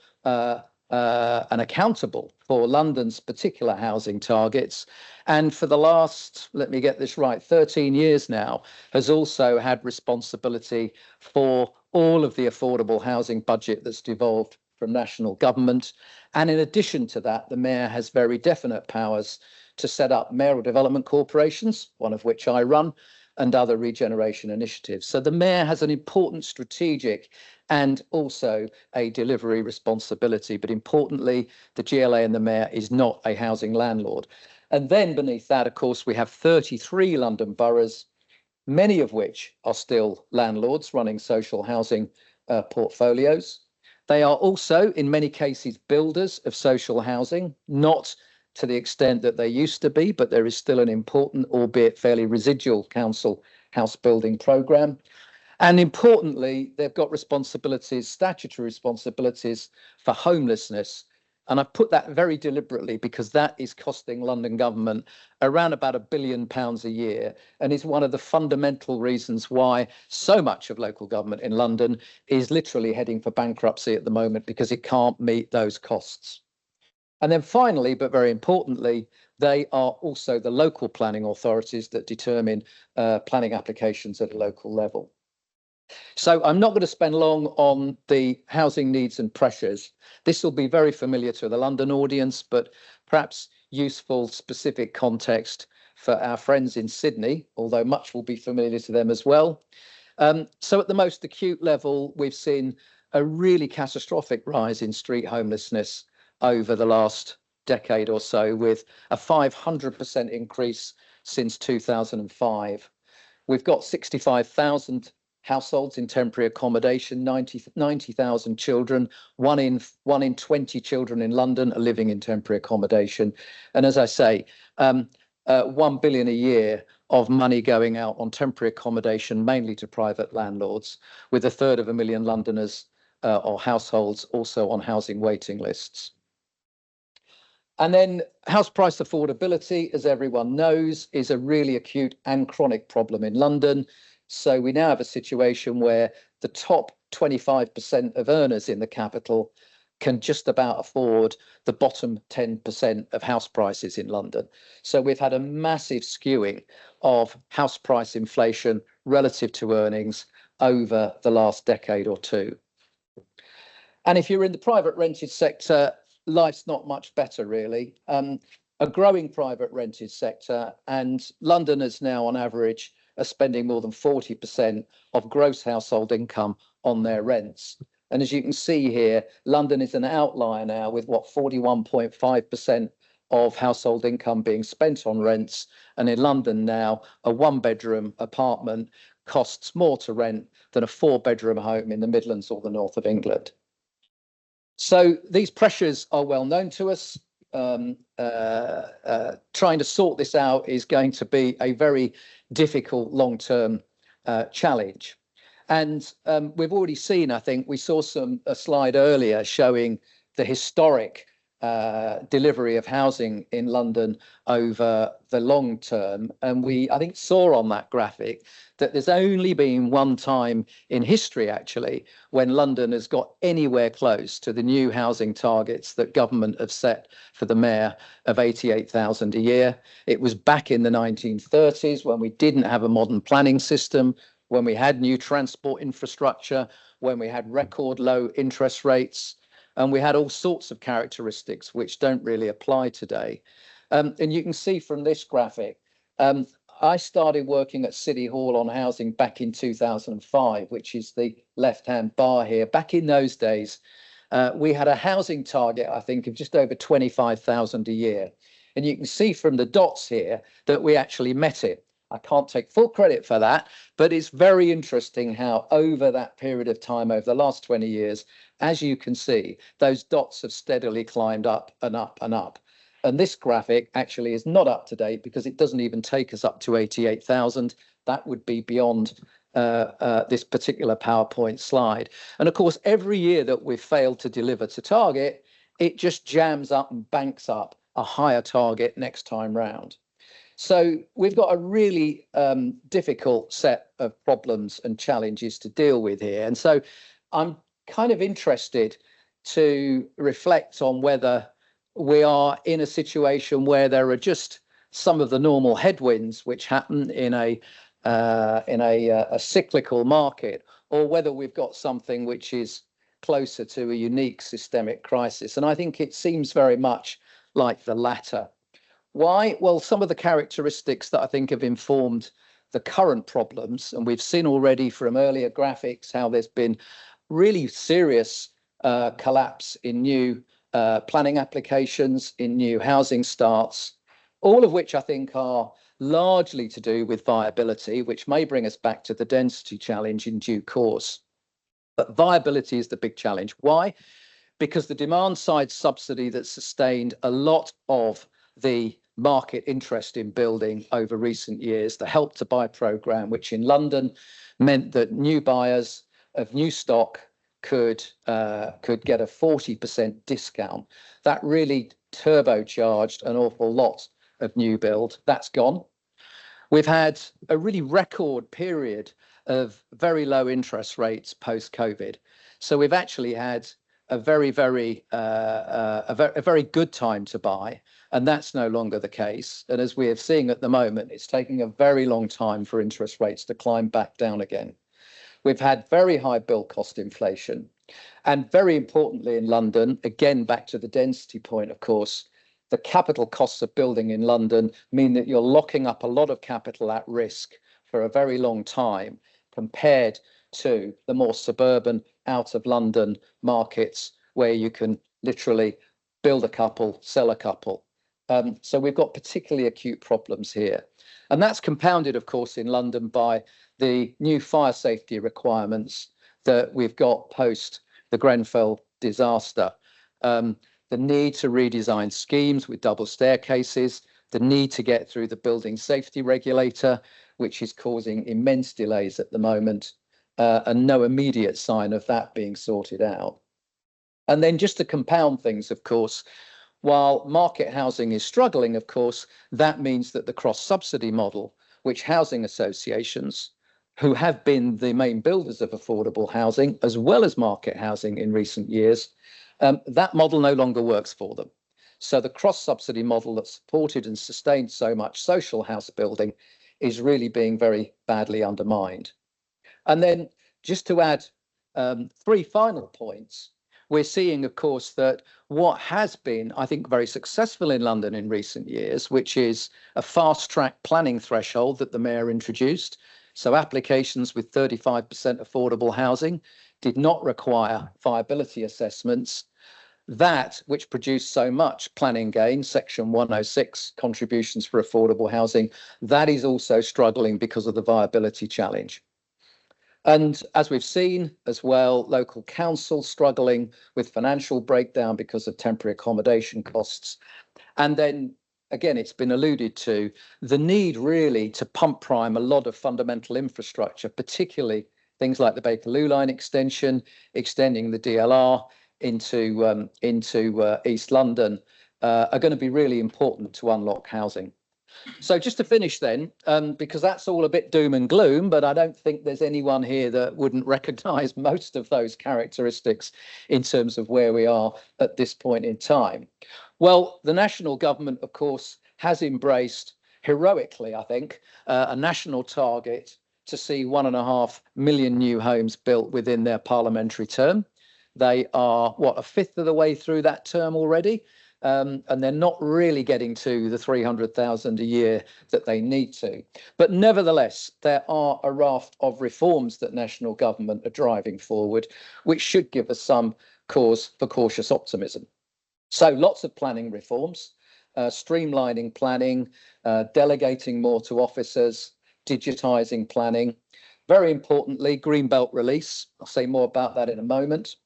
and accountable for London's particular housing targets. And for the last, let me get this right, 13 years now, has also had responsibility for all of the affordable housing budget that's devolved from national government. And in addition to that, the Mayor has very definite powers to set up mayoral development corporations, one of which I run, and other regeneration initiatives. So the Mayor has an important strategic and also a delivery responsibility. But importantly, the GLA and the Mayor is not a housing landlord. And then beneath that, of course, we have 33 London boroughs, many of which are still landlords running social housing portfolios. They are also, in many cases, builders of social housing, not to the extent that they used to be, but there is still an important, albeit fairly residual, council house building programme. And importantly, they've got responsibilities, statutory responsibilities for homelessness. And I put that very deliberately because that is costing London government around about £1 billion a year and is one of the fundamental reasons why so much of local government in London is literally heading for bankruptcy at the moment because it can't meet those costs. And then finally, but very importantly, they are also the local planning authorities that determine planning applications at a local level. So I'm not going to spend long on the housing needs and pressures. This will be very familiar to the London audience, but perhaps useful specific context for our friends in Sydney, although much will be familiar to them as well. So at the most acute level, we've seen a really catastrophic rise in street homelessness over the last decade or so, with a 500% increase since 2005. We've got 65,000 households in temporary accommodation, 90,000 children, one in 20 children in London are living in temporary accommodation. And as I say, 1 billion a year of money going out on temporary accommodation, mainly to private landlords, with 1/3 Londoners or households also on housing waiting lists. And then house price affordability, as everyone knows, is a really acute and chronic problem in London. So we now have a situation where the top 25% of earners in the capital can just about afford the bottom 10% of house prices in London. So we've had a massive skewing of house price inflation relative to earnings over the last decade or two. And if you're in the private rented sector, life's not much better, really. A growing private rented sector, and Londoners now on average are spending more than 40% of gross household income on their rents. And as you can see here, London is an outlier now with 41.5% of household income being spent on rents. And in London now, a 1-bedroom apartment costs more to rent than a 4-bedroom home in the Midlands or the north of England. So these pressures are well known to us. Trying to sort this out is going to be a very difficult long-term challenge. And we've already seen, I think, we saw a slide earlier showing the historic delivery of housing in London over the long term. And we, I think, saw on that graphic that there's only been one time in history, actually, when London has got anywhere close to the new housing targets that government have set for the mayor of 88,000 a year. It was back in the 1930s when we didn't have a modern planning system, when we had new transport infrastructure, when we had record low interest rates, and we had all sorts of characteristics which don't really apply today. And you can see from this graphic, I started working at City Hall on housing back in 2005, which is the left-hand bar here. Back in those days, we had a housing target, I think, of just over 25,000 a year. And you can see from the dots here that we actually met it. I can't take full credit for that, but it's very interesting how over that period of time, over the last 20 years, as you can see, those dots have steadily climbed up and up and up. And this graphic actually is not up to date because it doesn't even take us up to 88,000. That would be beyond this particular PowerPoint slide. And of course, every year that we've failed to deliver to target, it just jams up and banks up a higher target next time round. So we've got a really difficult set of problems and challenges to deal with here. And so I'm kind of interested to reflect on whether we are in a situation where there are just some of the normal headwinds which happen in a cyclical market, or whether we've got something which is closer to a unique systemic crisis. And I think it seems very much like the latter. Why? Well, some of the characteristics that I think have informed the current problems, and we've seen already from earlier graphics how there's been really serious collapse in new planning applications, in new housing starts, all of which I think are largely to do with viability, which may bring us back to the density challenge in due course. But viability is the big challenge. Why? Because the demand side subsidy that sustained a lot of the market interest in building over recent years, the Help to Buy programme, which in London meant that new buyers of new stock could get a 40% discount. That really turbocharged an awful lot of new build. That's gone. We've had a really record period of very low interest rates post-COVID. So we've actually had a very good time to buy, and that's no longer the case. And as we are seeing at the moment, it's taking a very long time for interest rates to climb back down again. We've had very high build cost inflation, and very importantly in London, again back to the density point, of course, the capital costs of building in London mean that you're locking up a lot of capital at risk for a very long time compared to the more suburban out of London markets where you can literally build a couple, sell a couple. So we've got particularly acute problems here. And that's compounded, of course, in London by the new fire safety requirements that we've got post the Grenfell disaster. The need to redesign schemes with double staircases, the need to get through the building safety regulator, which is causing immense delays at the moment, and no immediate sign of that being sorted out. And then just to compound things, of course, while market housing is struggling, of course, that means that the cross-subsidy model, which housing associations, who have been the main builders of affordable housing, as well as market housing in recent years, that model no longer works for them. So the cross-subsidy model that supported and sustained so much social house building is really being very badly undermined. And then just to add three final points, we're seeing, of course, that what has been, I think, very successful in London in recent years, which is a fast-track planning threshold that the mayor introduced. So applications with 35% affordable housing did not require viability assessments. That, which produced so much planning gain, Section 106 contributions for affordable housing, that is also struggling because of the viability challenge. And as we've seen as well, local councils struggling with financial breakdown because of temporary accommodation costs. And then again, it's been alluded to, the need really to pump prime a lot of fundamental infrastructure, particularly things like the Bakerloo line extension, extending the DLR into East London, are going to be really important to unlock housing. So just to finish then, because that's all a bit doom and gloom, but I don't think there's anyone here that wouldn't recognise most of those characteristics in terms of where we are at this point in time. Well, the national government, of course, has embraced heroically, I think, a national target to see 1.5 million new homes built within their parliamentary term. They are, what, a fifth of the way through that term already? And they're not really getting to the 300,000 a year that they need to. But nevertheless, there are a raft of reforms that national government are driving forward, which should give us some cause for cautious optimism. So lots of planning reforms, streamlining planning, delegating more to officers, digitising planning. Very importantly, Greenbelt release. I'll say more about that in a moment.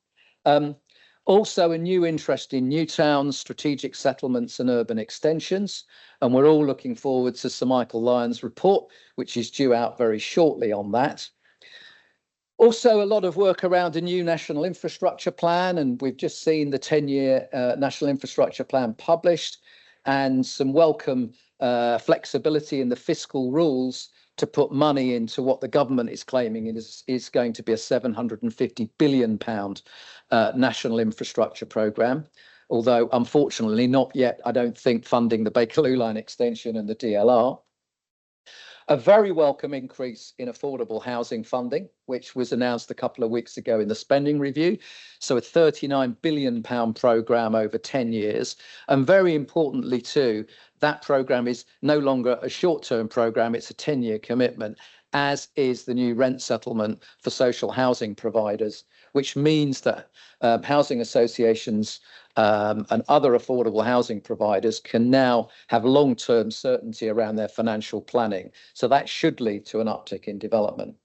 Also a new interest in new towns, strategic settlements and urban extensions. And we're all looking forward to Sir Michael Lyon's report, which is due out very shortly on that. Also, a lot of work around a new national infrastructure plan, and we've just seen the 10-year national infrastructure plan published, and some welcome flexibility in the fiscal rules to put money into what the government is claiming is going to be a £750 billion national infrastructure programme, although unfortunately not yet, I don't think, funding the Bakerloo line extension and the DLR. A very welcome increase in affordable housing funding, which was announced a couple of weeks ago in the spending review. So a £39 billion programme over 10 years. And very importantly too, that programme is no longer a short-term programme, it's a 10-year commitment, as is the new rent settlement for social housing providers, which means that housing associations and other affordable housing providers can now have long-term certainty around their financial planning. So that should lead to an uptick in development.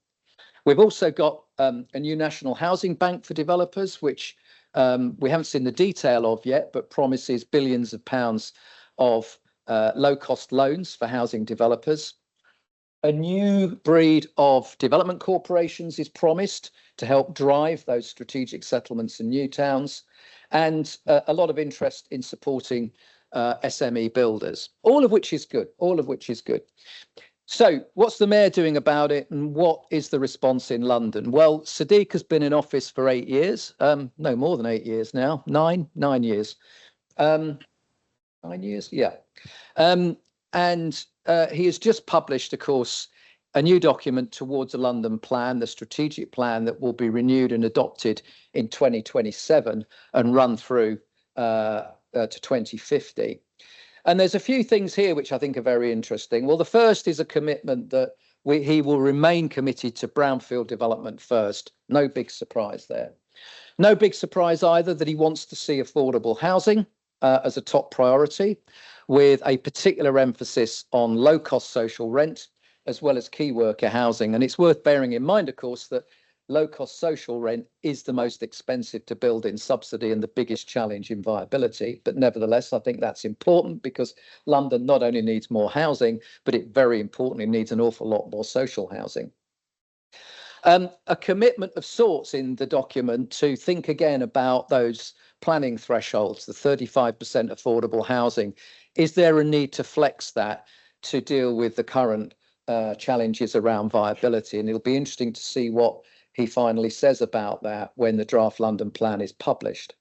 We've also got a new national housing bank for developers, which we haven't seen the detail of yet, but promises billions of pounds of low-cost loans for housing developers. A new breed of development corporations is promised to help drive those strategic settlements in new towns, and a lot of interest in supporting SME builders, all of which is good, all of which is good. So what's the mayor doing about it, and what is the response in London? Well, Sadiq has been in office for 8 years, no, more than 8 years now, nine years. 9 years, yeah. And he has just published, of course, a new document towards a London plan, the strategic plan that will be renewed and adopted in 2027 and run through to 2050. And there's a few things here which I think are very interesting. Well, the first is a commitment that he will remain committed to brownfield development first. No big surprise there. No big surprise either that he wants to see affordable housing as a top priority, with a particular emphasis on low-cost social rent, as well as key worker housing. And it's worth bearing in mind, of course, that low-cost social rent is the most expensive to build in subsidy and the biggest challenge in viability. But nevertheless, I think that's important because London not only needs more housing, but it very importantly needs an awful lot more social housing. A commitment of sorts in the document to think again about those planning thresholds, the 35% affordable housing. Is there a need to flex that to deal with the current challenges around viability? And it'll be interesting to see what he finally says about that when the draft London plan is published.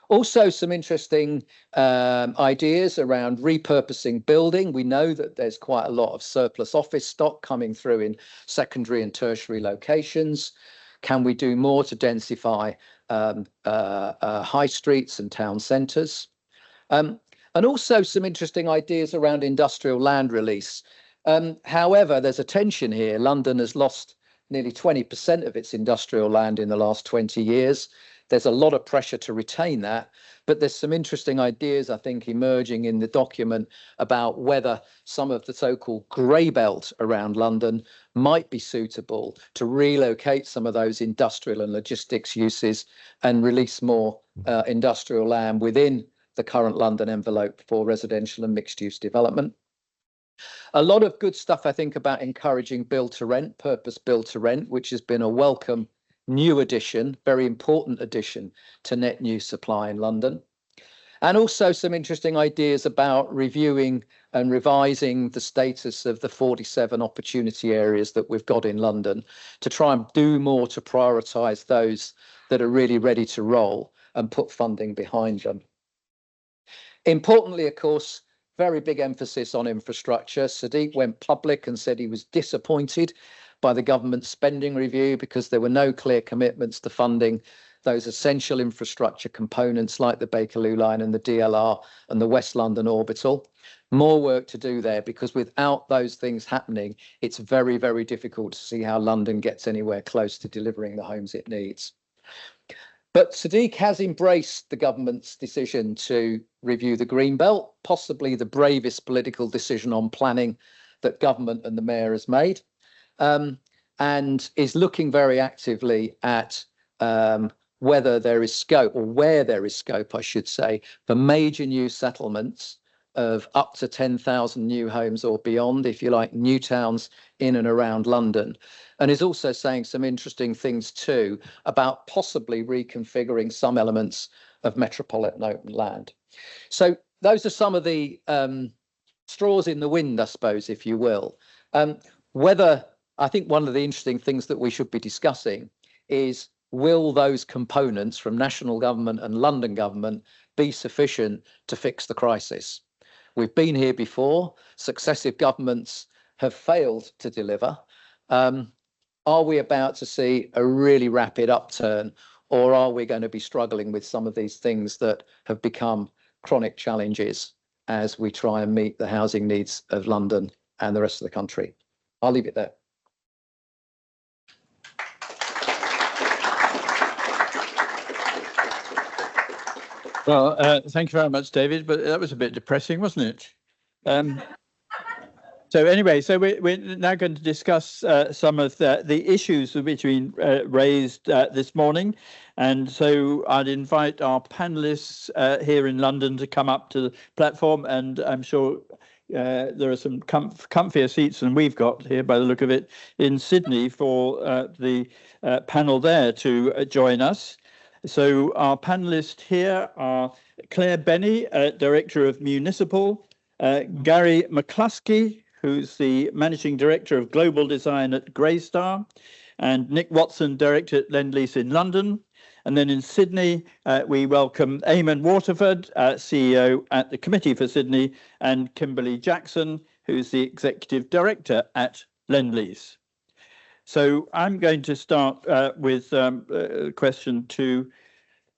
Also, some interesting ideas around repurposing building. We know that there's quite a lot of surplus office stock coming through in secondary and tertiary locations. Can we do more to densify high streets and town centres? And also some interesting ideas around industrial land release. However, there's a tension here. London has lost nearly 20% of its industrial land in the last 20 years. There's a lot of pressure to retain that, but there's some interesting ideas, I think, emerging in the document about whether some of the so-called grey belt around London might be suitable to relocate some of those industrial and logistics uses and release more industrial land within the current London envelope for residential and mixed-use development. A lot of good stuff, I think, about encouraging build to rent, purpose build to rent, which has been a welcome new addition, very important addition to net new supply in London. And also some interesting ideas about reviewing and revising the status of the 47 opportunity areas that we've got in London to try and do more to prioritise those that are really ready to roll and put funding behind them. Importantly, of course, very big emphasis on infrastructure. Sadiq went public and said he was disappointed by the government spending review because there were no clear commitments to funding those essential infrastructure components like the Bakerloo line and the DLR and the West London Orbital. More work to do there because without those things happening, it's very, very difficult to see how London gets anywhere close to delivering the homes it needs. But Sadiq has embraced the government's decision to review the Green Belt, possibly the bravest political decision on planning that government and the mayor has made, and is looking very actively at whether there is scope, or where there is scope, I should say, for major new settlements of up to 10,000 new homes or beyond, if you like, new towns in and around London. And is also saying some interesting things too about possibly reconfiguring some elements of metropolitan open land. So those are some of the straws in the wind, I suppose, if you will. Whether, I think one of the interesting things that we should be discussing is, will those components from national government and London government be sufficient to fix the crisis? We've been here before. Successive governments have failed to deliver. Are we about to see a really rapid upturn, or are we going to be struggling with some of these things that have become chronic challenges as we try and meet the housing needs of London and the rest of the country? I'll leave it there.
Well, thank you very much, David, but that was a bit depressing, wasn't it? So anyway, so we're now going to discuss some of the issues which have been raised this morning. And so I'd invite our panelists here in London to come up to the platform, and I'm sure there are some comfier seats than we've got here by the look of it in Sydney for the panel there to join us. So our panelists here are Claire Benny, Director of Municipal, Gary McCluskey, who's the Managing Director of Global Design at Greystar, and Nick Watson, Director at Lendlease in London. And then in Sydney, we welcome Eamon Waterford, CEO at the Committee for Sydney, and Kimberly Jackson, who's the Executive Director at Lendlease. So I'm going to start with a question to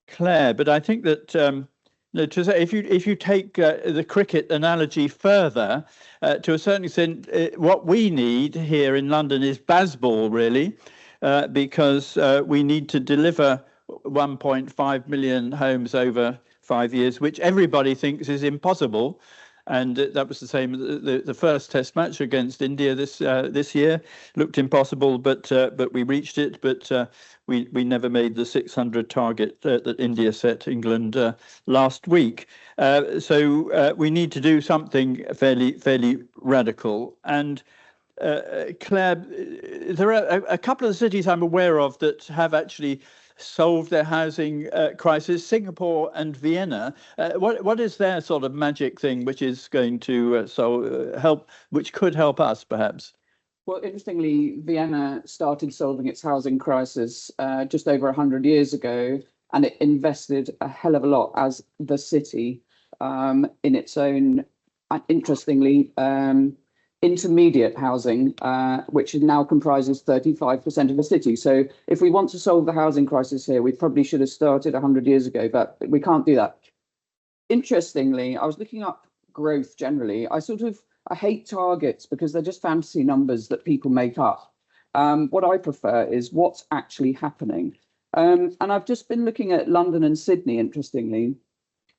Claire, but I think that to say, if you take the cricket analogy further, to a certain extent, what we need here in London is baseball, really, because we need to deliver 1.5 million homes over 5 years, which everybody thinks is impossible. And that was the same. The first Test match against India this year looked impossible, but we reached it. But we never made the 600 target that India set England last week. So we need to do something fairly radical. And Claire, there are a couple of cities I'm aware of that have actually solved their housing crisis, Singapore and Vienna. What is their sort of magic thing which is going to help, which could help us perhaps?
Well, interestingly, Vienna started solving its housing crisis just over 100 years ago, and it invested a hell of a lot as the city in its own, interestingly, intermediate housing, which now comprises 35% of the city. So if we want to solve the housing crisis here, we probably should have started 100 years ago, but we can't do that. Interestingly, I was looking up growth generally. I hate targets because they're just fantasy numbers that people make up. What I prefer is what's actually happening. And I've just been looking at London and Sydney, interestingly.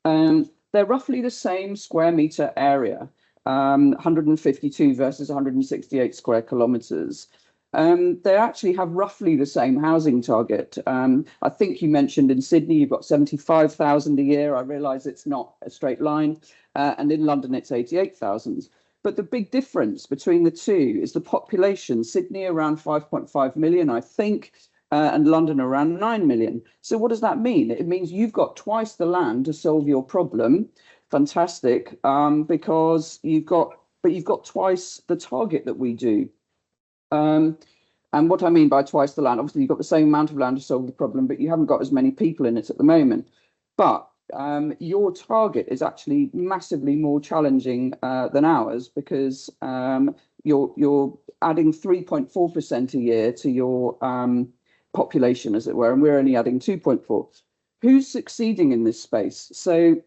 They're roughly the same square metre area. 152 versus 168 square kilometres. They actually have roughly the same housing target. I think you mentioned in Sydney you've got 75,000 a year. I realise it's not a straight line. And in London it's 88,000. But the big difference between the two is the population. Sydney around 5.5 million, I think, and London around 9 million. So what does that mean? It means you've got twice the land to solve your problem. Fantastic, because you've got twice the target that we do. And what I mean by twice the land, obviously you've got the same amount of land to solve the problem, but you haven't got as many people in it at the moment. But your target is actually massively more challenging than ours, because you're adding 3.4% a year to your population, as it were, and we're only adding 2.4. Who's succeeding in this space? So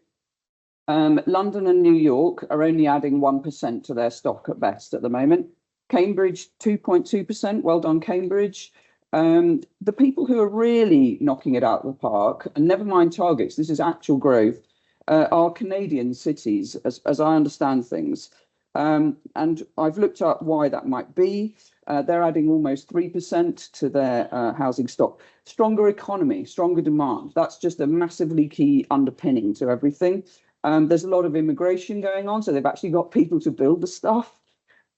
London and New York are only adding 1% to their stock at best at the moment. Cambridge, 2.2%. Well done, Cambridge. The people who are really knocking it out of the park, and never mind targets, this is actual growth, are Canadian cities, as I understand things. And I've looked up why that might be. They're adding almost 3% to their housing stock. Stronger economy, stronger demand. That's just a massively key underpinning to everything. There's a lot of immigration going on, so they've actually got people to build the stuff.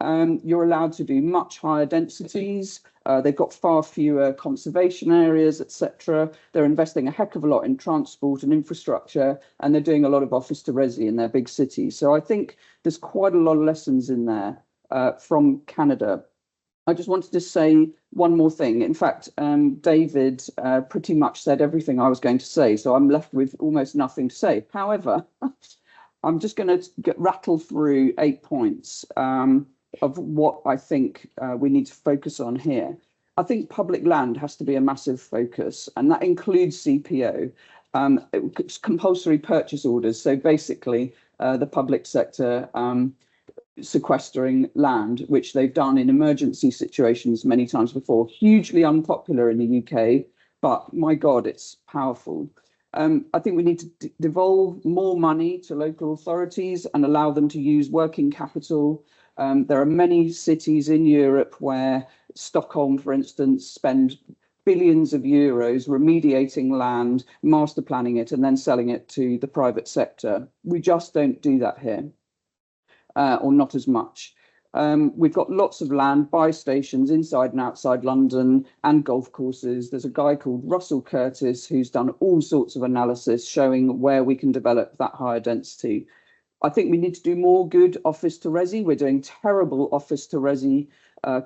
You're allowed to do much higher densities. They've got far fewer conservation areas, etc. They're investing a heck of a lot in transport and infrastructure, and they're doing a lot of office to resi in their big cities. So I think there's quite a lot of lessons in there from Canada. I just wanted to say one more thing. In fact, David pretty much said everything I was going to say, so I'm left with almost nothing to say. However, I'm just going to rattle through 8 points of what I think we need to focus on here. I think public land has to be a massive focus, and that includes CPO, compulsory purchase orders. So basically, the public sector sequestering land, which they've done in emergency situations many times before. Hugely unpopular in the UK, but my God, it's powerful. I think we need to devolve more money to local authorities and allow them to use working capital. There are many cities in Europe where Stockholm, for instance, spend billions of euros remediating land, master planning it, and then selling it to the private sector. We just don't do that here. Or not as much. We've got lots of land, buy stations inside and outside London, and golf courses. There's a guy called Russell Curtis who's done all sorts of analysis showing where we can develop that higher density. I think we need to do more good office to resi. We're doing terrible office to resi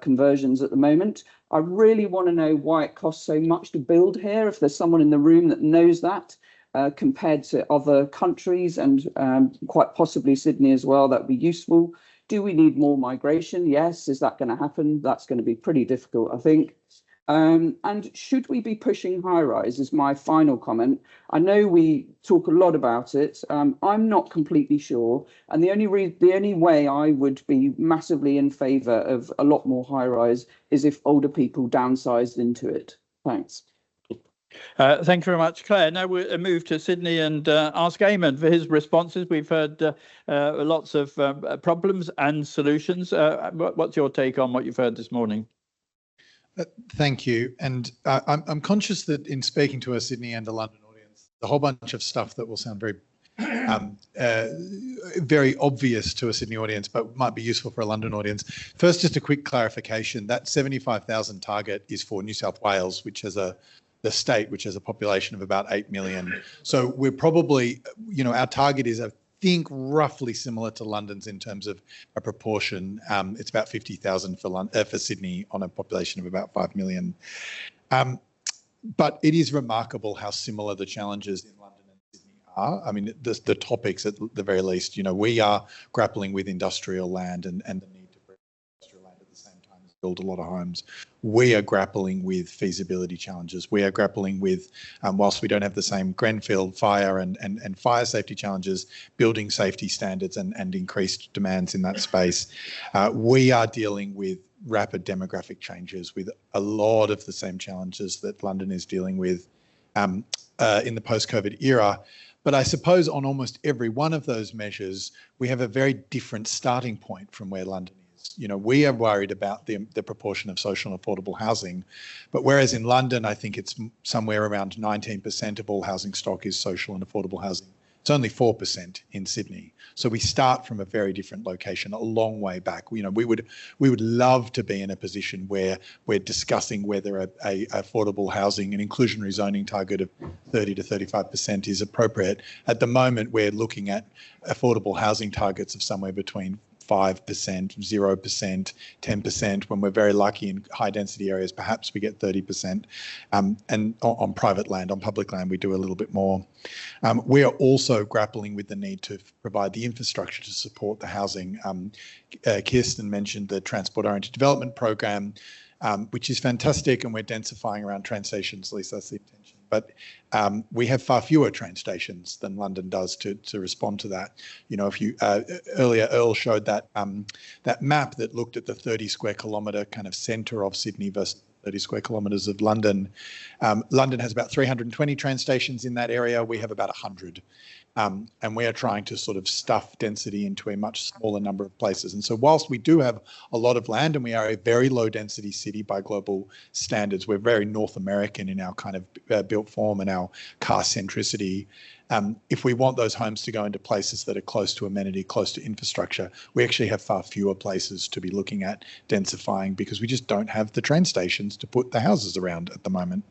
conversions at the moment. I really want to know why it costs so much to build here. If there's someone in the room that knows that, compared to other countries and quite possibly Sydney as well, that would be useful. Do we need more migration? Yes. Is that going to happen? That's going to be pretty difficult, I think. And should we be pushing high rise is my final comment. I know we talk a lot about it. I'm not completely sure. And the only way I would be massively in favour of a lot more high rise is if older people downsized into it. Thanks.
Thank you very much, Claire. Now we'll move to Sydney and ask Eamon for his responses. We've heard lots of problems and solutions. What's your take on what you've heard this morning?
Thank you. And I'm conscious that in speaking to a Sydney and a London audience, a whole bunch of stuff that will sound very very obvious to a Sydney audience, but might be useful for a London audience. First, just a quick clarification. That 75,000 target is for New South Wales, which has the state, which has a population of about 8 million. So we're probably, our target is, I think, roughly similar to London's in terms of a proportion. It's about 50,000 for Sydney on a population of about 5 million. But it is remarkable how similar the challenges in London and Sydney are. I mean, the topics at the very least, we are grappling with industrial land and the need to bring industrial land at the same time as build a lot of homes. We are grappling with feasibility challenges. We are grappling with, whilst we don't have the same Grenfell fire and fire safety challenges, building safety standards and increased demands in that space. We are dealing with rapid demographic changes with a lot of the same challenges that London is dealing with in the post-COVID era. But I suppose on almost every one of those measures, we have a very different starting point from where London is. We are worried about the proportion of social and affordable housing, but whereas in London, I think it's somewhere around 19% of all housing stock is social and affordable housing. It's only 4% in Sydney. So we start from a very different location, a long way back. We would love to be in a position where we're discussing whether a affordable housing and inclusionary zoning target of 30 to 35% is appropriate. At the moment, we're looking at affordable housing targets of somewhere between 5%, 0%, 10%. When we're very lucky in high density areas, perhaps we get 30%. And on private land, on public land, we do a little bit more. We are also grappling with the need to provide the infrastructure to support the housing. Kirsten mentioned the Transport-Oriented Development Program, which is fantastic, and we're densifying around train stations, at least that's the intention. But we have far fewer train stations than London does to respond to that. If you earlier Earl showed that that map that looked at the 30 square kilometre kind of centre of Sydney versus 30 square kilometres of London. London has about 320 train stations in that area. We have about 100. And we are trying to sort of stuff density into a much smaller number of places. And so whilst we do have a lot of land and we are a very low density city by global standards, we're very North American in our kind of built form and our car centricity. If we want those homes to go into places that are close to amenity, close to infrastructure, we actually have far fewer places to be looking at densifying because we just don't have the train stations to put the houses around at the moment.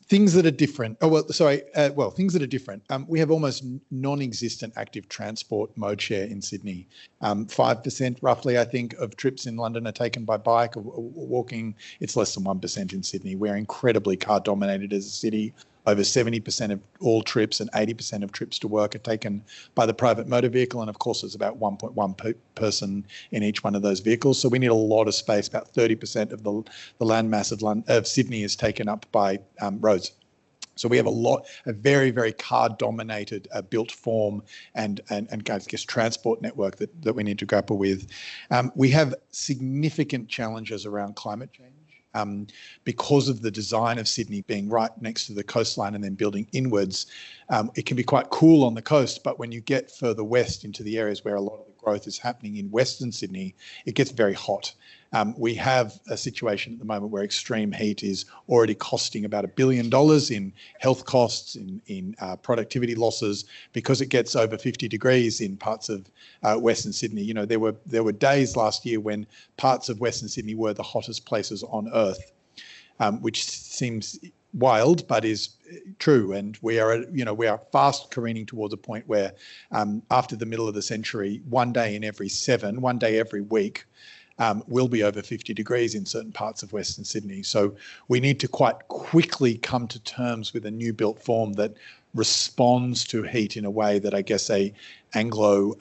Things that are different. Things that are different. We have almost non-existent active transport mode share in Sydney. 5% roughly, I think, of trips in London are taken by bike or walking. It's less than 1% in Sydney. We're incredibly car dominated as a city. Over 70% of all trips and 80% of trips to work are taken by the private motor vehicle. And of course, there's about 1.1 person in each one of those vehicles. So we need a lot of space. About 30% of the landmass of Sydney is taken up by roads. So we have a very, very car-dominated built form and I guess transport network that we need to grapple with. We have significant challenges around climate change. Because of the design of Sydney being right next to the coastline and then building inwards, it can be quite cool on the coast, but when you get further west into the areas where a lot of the growth is happening in Western Sydney, it gets very hot. We have a situation at the moment where extreme heat is already costing about $1 billion in health costs, in productivity losses, because it gets over 50 degrees in parts of Western Sydney. There were days last year when parts of Western Sydney were the hottest places on earth, which seems wild, but is true. And we are fast careening towards a point where after the middle of the century, 1 day in every 7, 1 day every week, will be over 50 degrees in certain parts of Western Sydney. So we need to quite quickly come to terms with a new built form that responds to heat in a way that I guess Anglo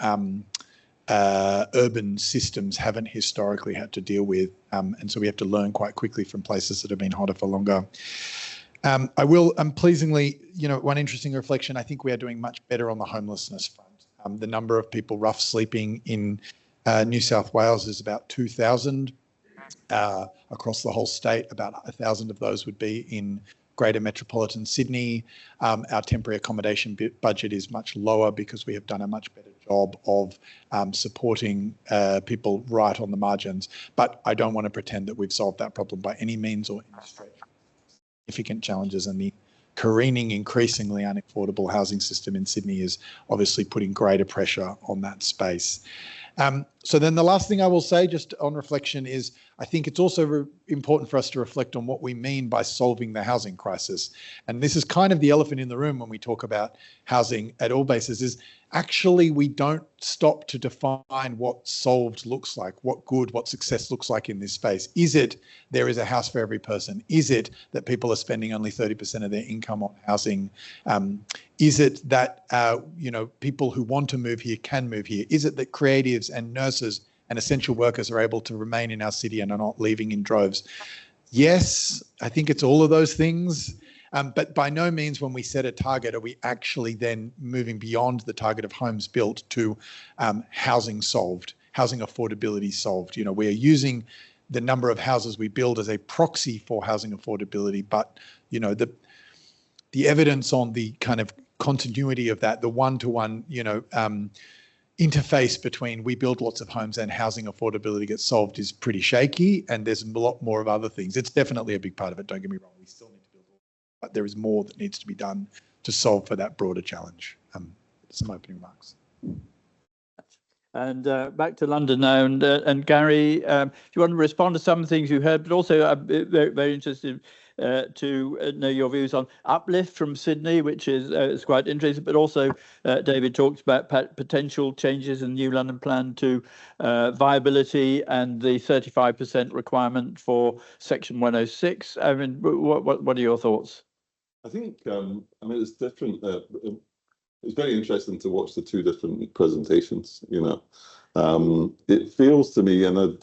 urban systems haven't historically had to deal with. And so we have to learn quite quickly from places that have been hotter for longer. I will, pleasingly, one interesting reflection, I think we are doing much better on the homelessness front. The number of people rough sleeping in New South Wales is about 2,000 across the whole state. About 1,000 of those would be in Greater Metropolitan Sydney. Our temporary accommodation budget is much lower because we have done a much better job of supporting people right on the margins. But I don't want to pretend that we've solved that problem by any means or any stretch. Significant challenges, and the careening, increasingly unaffordable housing system in Sydney is obviously putting greater pressure on that space. So then the last thing I will say just on reflection is I think it's also important for us to reflect on what we mean by solving the housing crisis. And this is kind of the elephant in the room when we talk about housing at all bases, is actually we don't stop to define what solved looks like, what success looks like in this space. Is it there is a house for every person? Is it that people are spending only 30% of their income on housing? Is it that people who want to move here can move here? Is it that creatives and nurses and essential workers are able to remain in our city and are not leaving in droves? Yes, I think it's all of those things. But by no means when we set a target are we actually then moving beyond the target of homes built to housing solved, housing affordability solved. We are using the number of houses we build as a proxy for housing affordability, but the evidence on the kind of continuity of that, the one-to-one, interface between we build lots of homes and housing affordability gets solved is pretty shaky, and there's a lot more of other things. It's definitely a big part of it, don't get me wrong. We still need to build, but there is more that needs to be done to solve for that broader challenge. Some opening remarks.
And back to London now, and Gary, if you want to respond to some things you heard, but also I'm very, very interested to know your views on uplift from Sydney, which is quite interesting, but also David talked about potential changes in the New London Plan to viability and the 35% requirement for Section 106. I mean, what are your thoughts?
I think, it's different. It's very interesting to watch the two different presentations. It feels to me, and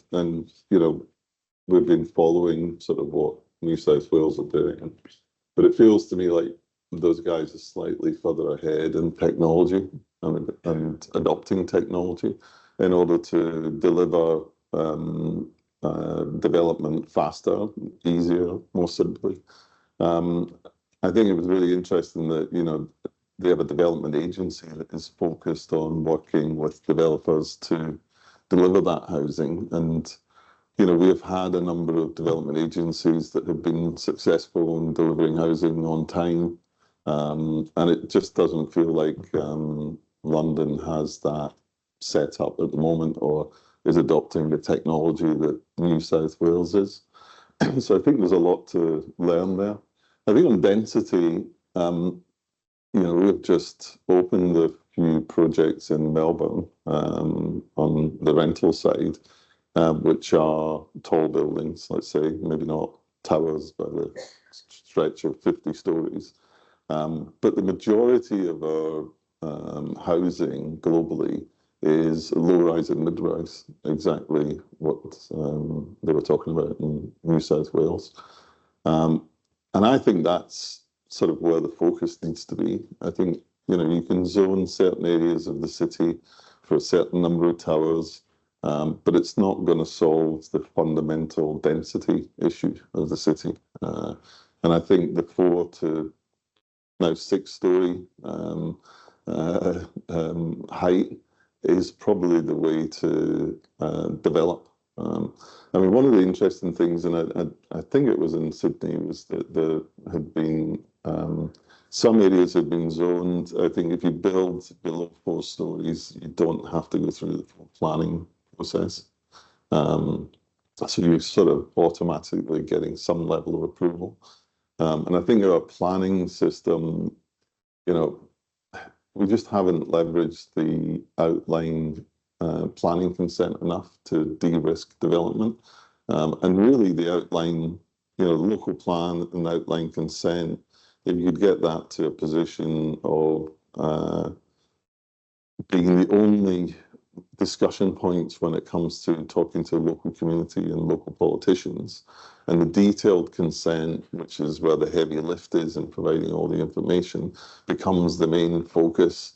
we've been following sort of what New South Wales are doing, but it feels to me like those guys are slightly further ahead in technology and adopting technology in order to deliver development faster, easier, more simply. I think it was really interesting that they have a development agency that is focused on working with developers to deliver that housing. And, we have had a number of development agencies that have been successful in delivering housing on time. And it just doesn't feel like London has that set up at the moment or is adopting the technology that New South Wales is. So I think there's a lot to learn there. I think on density, we've just opened a few projects in Melbourne on the rental side, which are tall buildings, let's say, maybe not towers by the stretch of 50 stories. But the majority of our housing globally is low-rise and mid-rise, exactly what they were talking about in New South Wales. And I think that's sort of where the focus needs to be. I think, you can zone certain areas of the city for a certain number of towers, but it's not going to solve the fundamental density issue of the city. And I think the 4 to now 6-story height is probably the way to develop. One of the interesting things, and I think it was in Sydney, was that there had been some areas had been zoned. I think if you build below 4 stories, you don't have to go through the planning process. So you're sort of automatically getting some level of approval. And I think our planning system, you know, we just haven't leveraged the outline planning consent enough to de-risk development. And really the outline, local plan and outline consent, if you could get that to a position of being the only discussion points when it comes to talking to local community and local politicians, and the detailed consent, which is where the heavy lift is in providing all the information, becomes the main focus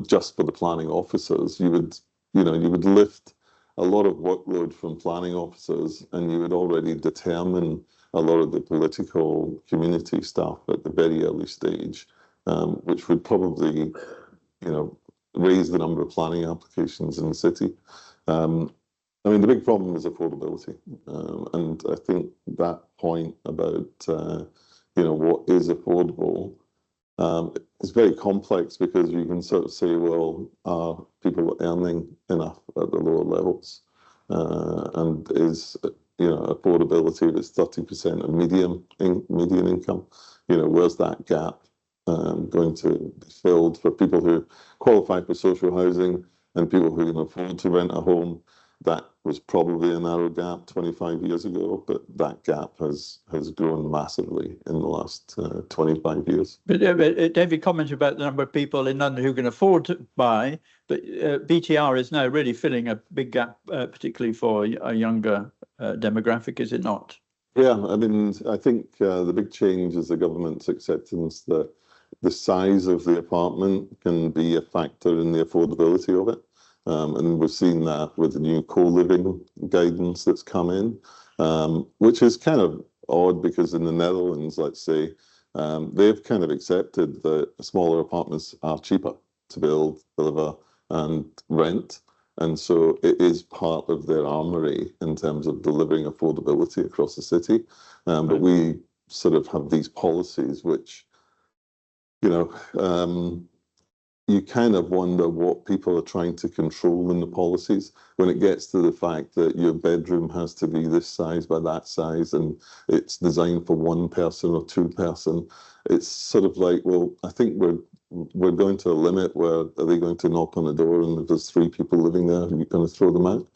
just for the planning officers. You would lift a lot of workload from planning officers, and you would already determine a lot of the political community stuff at the very early stage, which would probably, raise the number of planning applications in the city. I mean, the big problem is affordability. And I think that point about, what is affordable is very complex, because you can sort of say, well, are people earning enough at the lower levels? And is, affordability, if it's 30% of median income, where's that gap going to be filled for people who qualify for social housing and people who can afford to rent a home? That was probably a narrow gap 25 years ago, but that gap has grown massively in the last 25 years.
But David commented about the number of people in London who can afford to buy, but BTR is now really filling a big gap, particularly for a younger demographic, is it not?
Yeah, I mean, I think the big change is the government's acceptance that the size of the apartment can be a factor in the affordability of it. And we've seen that with the new co-living guidance that's come in, which is kind of odd, because in the Netherlands, let's say, they've kind of accepted that smaller apartments are cheaper to build, deliver, and rent. And so it is part of their armory in terms of delivering affordability across the city. But we sort of have these policies which, you kind of wonder what people are trying to control in the policies when it gets to the fact that your bedroom has to be this size by that size and it's designed for one person or two person. It's sort of like, well, I think we're going to a limit where are they going to knock on the door, and if there's 3 people living there, you're going to throw them out?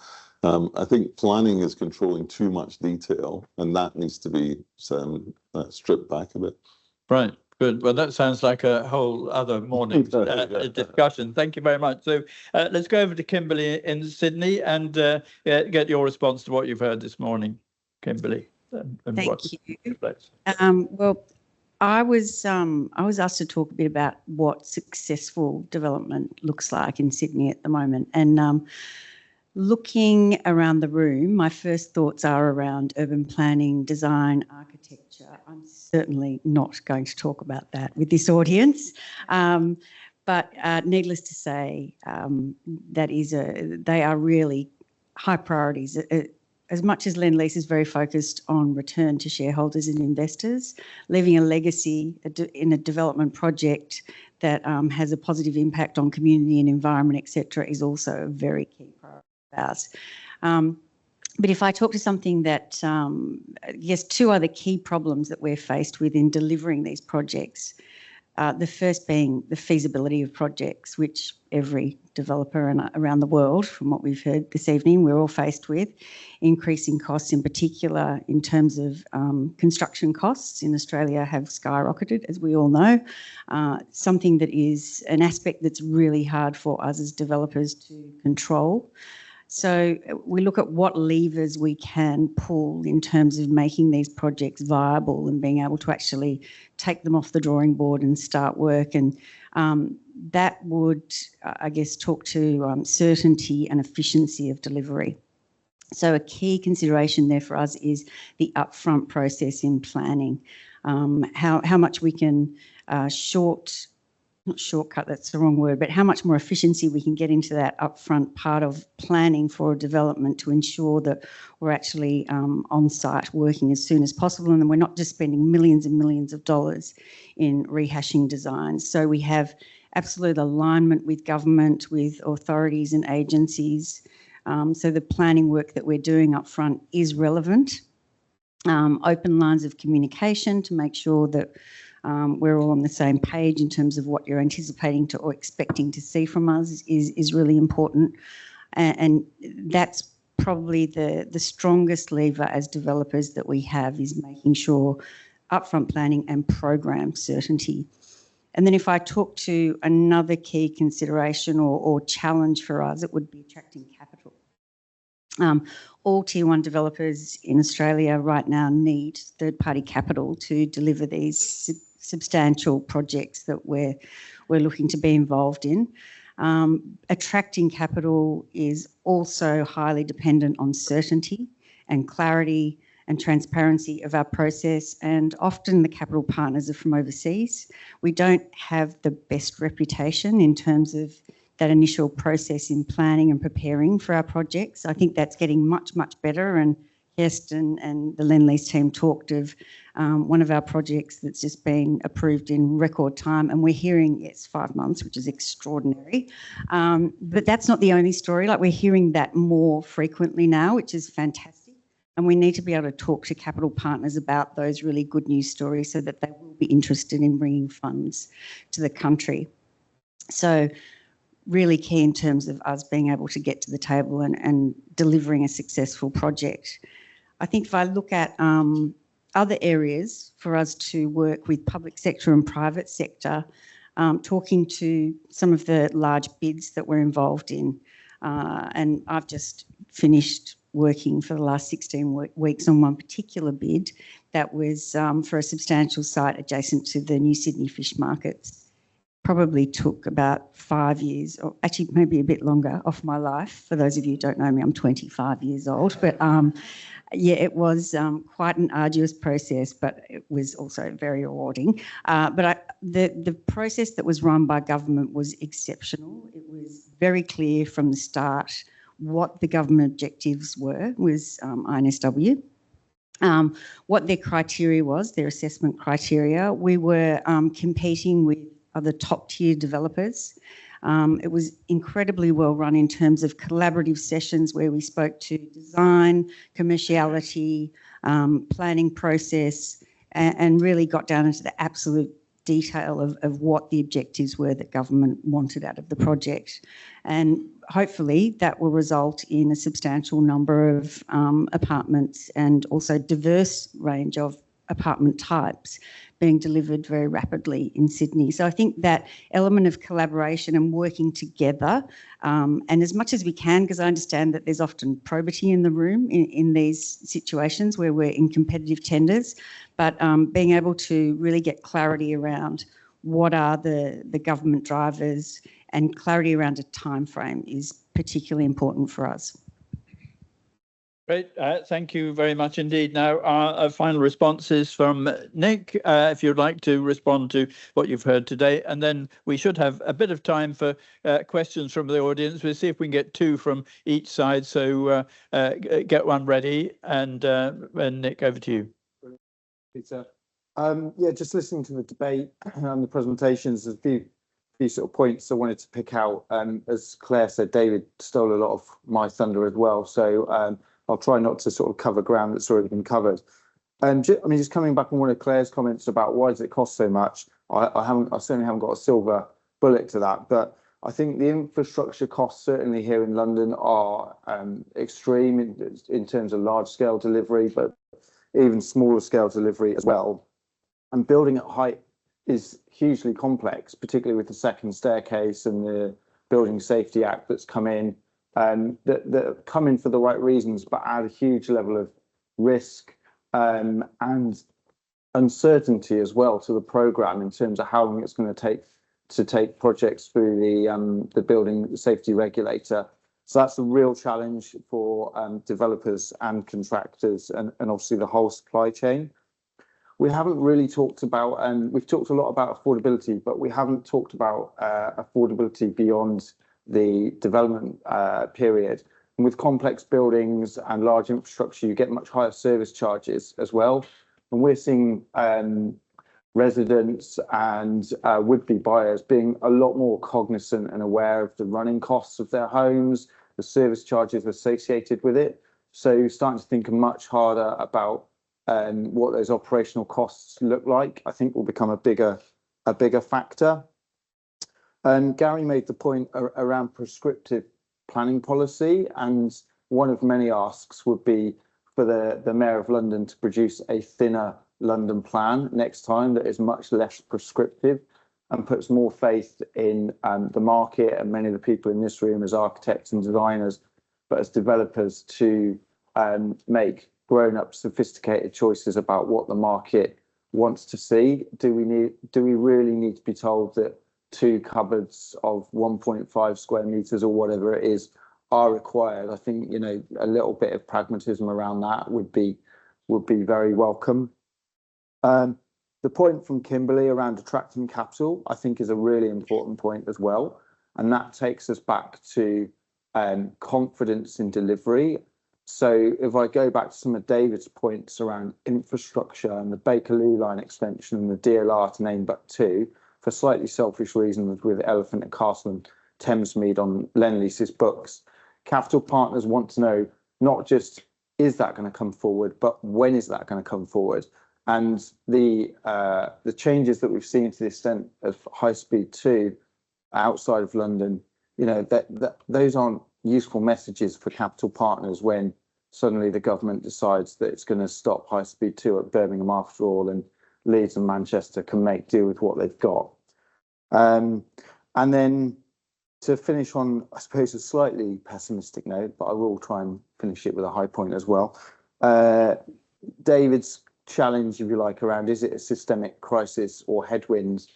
I think planning is controlling too much detail, and that needs to be stripped back a bit.
Right. Good. Well, that sounds like a whole other morning discussion. Thank you very much. So let's go over to Kimberly in Sydney and get your response to what you've heard this morning, Kimberly.
Thank you. Well, I was asked to talk a bit about what successful development looks like in Sydney at the moment, and looking around the room, my first thoughts are around urban planning, design, architecture. I'm certainly not going to talk about that with this audience, but needless to say, they are really high priorities. As much as Lendlease is very focused on return to shareholders and investors, leaving a legacy in a development project that has a positive impact on community and environment, etc., is also a very key priority of ours. But if I talk to something that, yes, 2 other key problems that we're faced with in delivering these projects, the first being the feasibility of projects, which every developer around the world, from what we've heard this evening, we're all faced with. Increasing costs, in particular in terms of construction costs in Australia, have skyrocketed, as we all know. Something that is an aspect that's really hard for us as developers to control. So we look at what levers we can pull in terms of making these projects viable and being able to actually take them off the drawing board and start work. And that would, I guess, talk to certainty and efficiency of delivery. So a key consideration there for us is the upfront process in planning. How much we can not shortcut, that's the wrong word, but how much more efficiency we can get into that upfront part of planning for a development to ensure that we're actually on site working as soon as possible, and then we're not just spending millions and millions of dollars in rehashing designs. So we have absolute alignment with government, with authorities and agencies. So the planning work that we're doing up front is relevant. open lines of communication to make sure that we're all on the same page in terms of what you're anticipating to or expecting to see from us is really important. And that's probably the strongest lever as developers that we have, is making sure upfront planning and program certainty. And then if I talk to another key consideration or challenge for us, it would be attracting capital. All Tier 1 developers in Australia right now need third-party capital to deliver these substantial projects that we're looking to be involved in. Attracting capital is also highly dependent on certainty and clarity and transparency of our process, and often the capital partners are from overseas. We don't have the best reputation in terms of that initial process in planning and preparing for our projects. I think that's getting much, much better, and Kirsten and the Lendlease team talked of one of our projects that's just been approved in record time, and we're hearing it's 5 months, which is extraordinary. But that's not the only story. Like, we're hearing that more frequently now, which is fantastic. And we need to be able to talk to capital partners about those really good news stories so that they will be interested in bringing funds to the country. So really key in terms of us being able to get to the table and delivering a successful project. I think if I look at other areas for us to work with public sector and private sector, talking to some of the large bids that we're involved in, and I've just finished working for the last 16 weeks on one particular bid that was for a substantial site adjacent to the new Sydney fish markets. Probably took about 5 years, or actually maybe a bit longer, off my life. For those of you who don't know me, I'm 25 years old. But yeah, it was quite an arduous process, but it was also very rewarding. The process that was run by government was exceptional. It was very clear from the start what the government objectives was INSW. What their criteria was, their assessment criteria. We were competing with other top-tier developers. It was incredibly well run in terms of collaborative sessions where we spoke to design, commerciality, planning process, and really got down into the absolute detail of what the objectives were that government wanted out of the project. And hopefully that will result in a substantial number of apartments and also diverse range of apartment types being delivered very rapidly in Sydney. So I think that element of collaboration and working together, and as much as we can, because I understand that there's often probity in the room in these situations where we're in competitive tenders, but being able to really get clarity around what are the government drivers and clarity around a time frame is particularly important for us.
Great, thank you very much indeed. Now, our final responses from Nick, if you'd like to respond to what you've heard today, and then we should have a bit of time for questions from the audience. We'll see if we can get two from each side, so get one ready, and Nick, over to you.
Peter. Yeah, just listening to the debate and the presentations, there's a few sort of points I wanted to pick out. As Claire said, David stole a lot of my thunder as well, so I'll try not to sort of cover ground that's already been covered. And just coming back on one of Claire's comments about why does it cost so much, I certainly haven't got a silver bullet to that, but I think the infrastructure costs certainly here in London are extreme in terms of large scale delivery, but even smaller scale delivery as well. And building at height is hugely complex, particularly with the second staircase and the Building Safety Act that's come in. That come in for the right reasons, but add a huge level of risk and uncertainty as well to the programme in terms of how long it's going to take projects through the Building Safety Regulator. So that's a real challenge for developers and contractors and obviously the whole supply chain. We haven't really talked about, and we've talked a lot about affordability, but we haven't talked about affordability beyond the development period. And with complex buildings and large infrastructure, you get much higher service charges as well. And we're seeing residents and would-be buyers being a lot more cognizant and aware of the running costs of their homes, the service charges associated with it. So you're starting to think much harder about what those operational costs look like, I think will become a bigger factor. Gary made the point around prescriptive planning policy, and one of many asks would be for the Mayor of London to produce a thinner London plan next time that is much less prescriptive and puts more faith in the market and many of the people in this room as architects and designers, but as developers, to make grown-up, sophisticated choices about what the market wants to see. Do we really need to be told that 2 cupboards of 1.5 square meters or whatever it is are required? I think, you know, a little bit of pragmatism around that would be very welcome. The point from Kimberly around attracting capital, I think, is a really important point as well. And that takes us back to confidence in delivery. So if I go back to some of David's points around infrastructure and the Bakerloo line extension and the DLR, to name but 2, for slightly selfish reasons with Elephant and Castle and Thamesmead on Lendlease's books, capital partners want to know not just is that going to come forward, but when is that going to come forward? And the changes that we've seen to the extent of High Speed 2 outside of London, you know, those aren't useful messages for capital partners when suddenly the government decides that it's going to stop High Speed 2 at Birmingham after all, and Leeds and Manchester can make do with what they've got. And then to finish on, I suppose, a slightly pessimistic note, but I will try and finish it with a high point as well. David's challenge, if you like, around is it a systemic crisis or headwinds?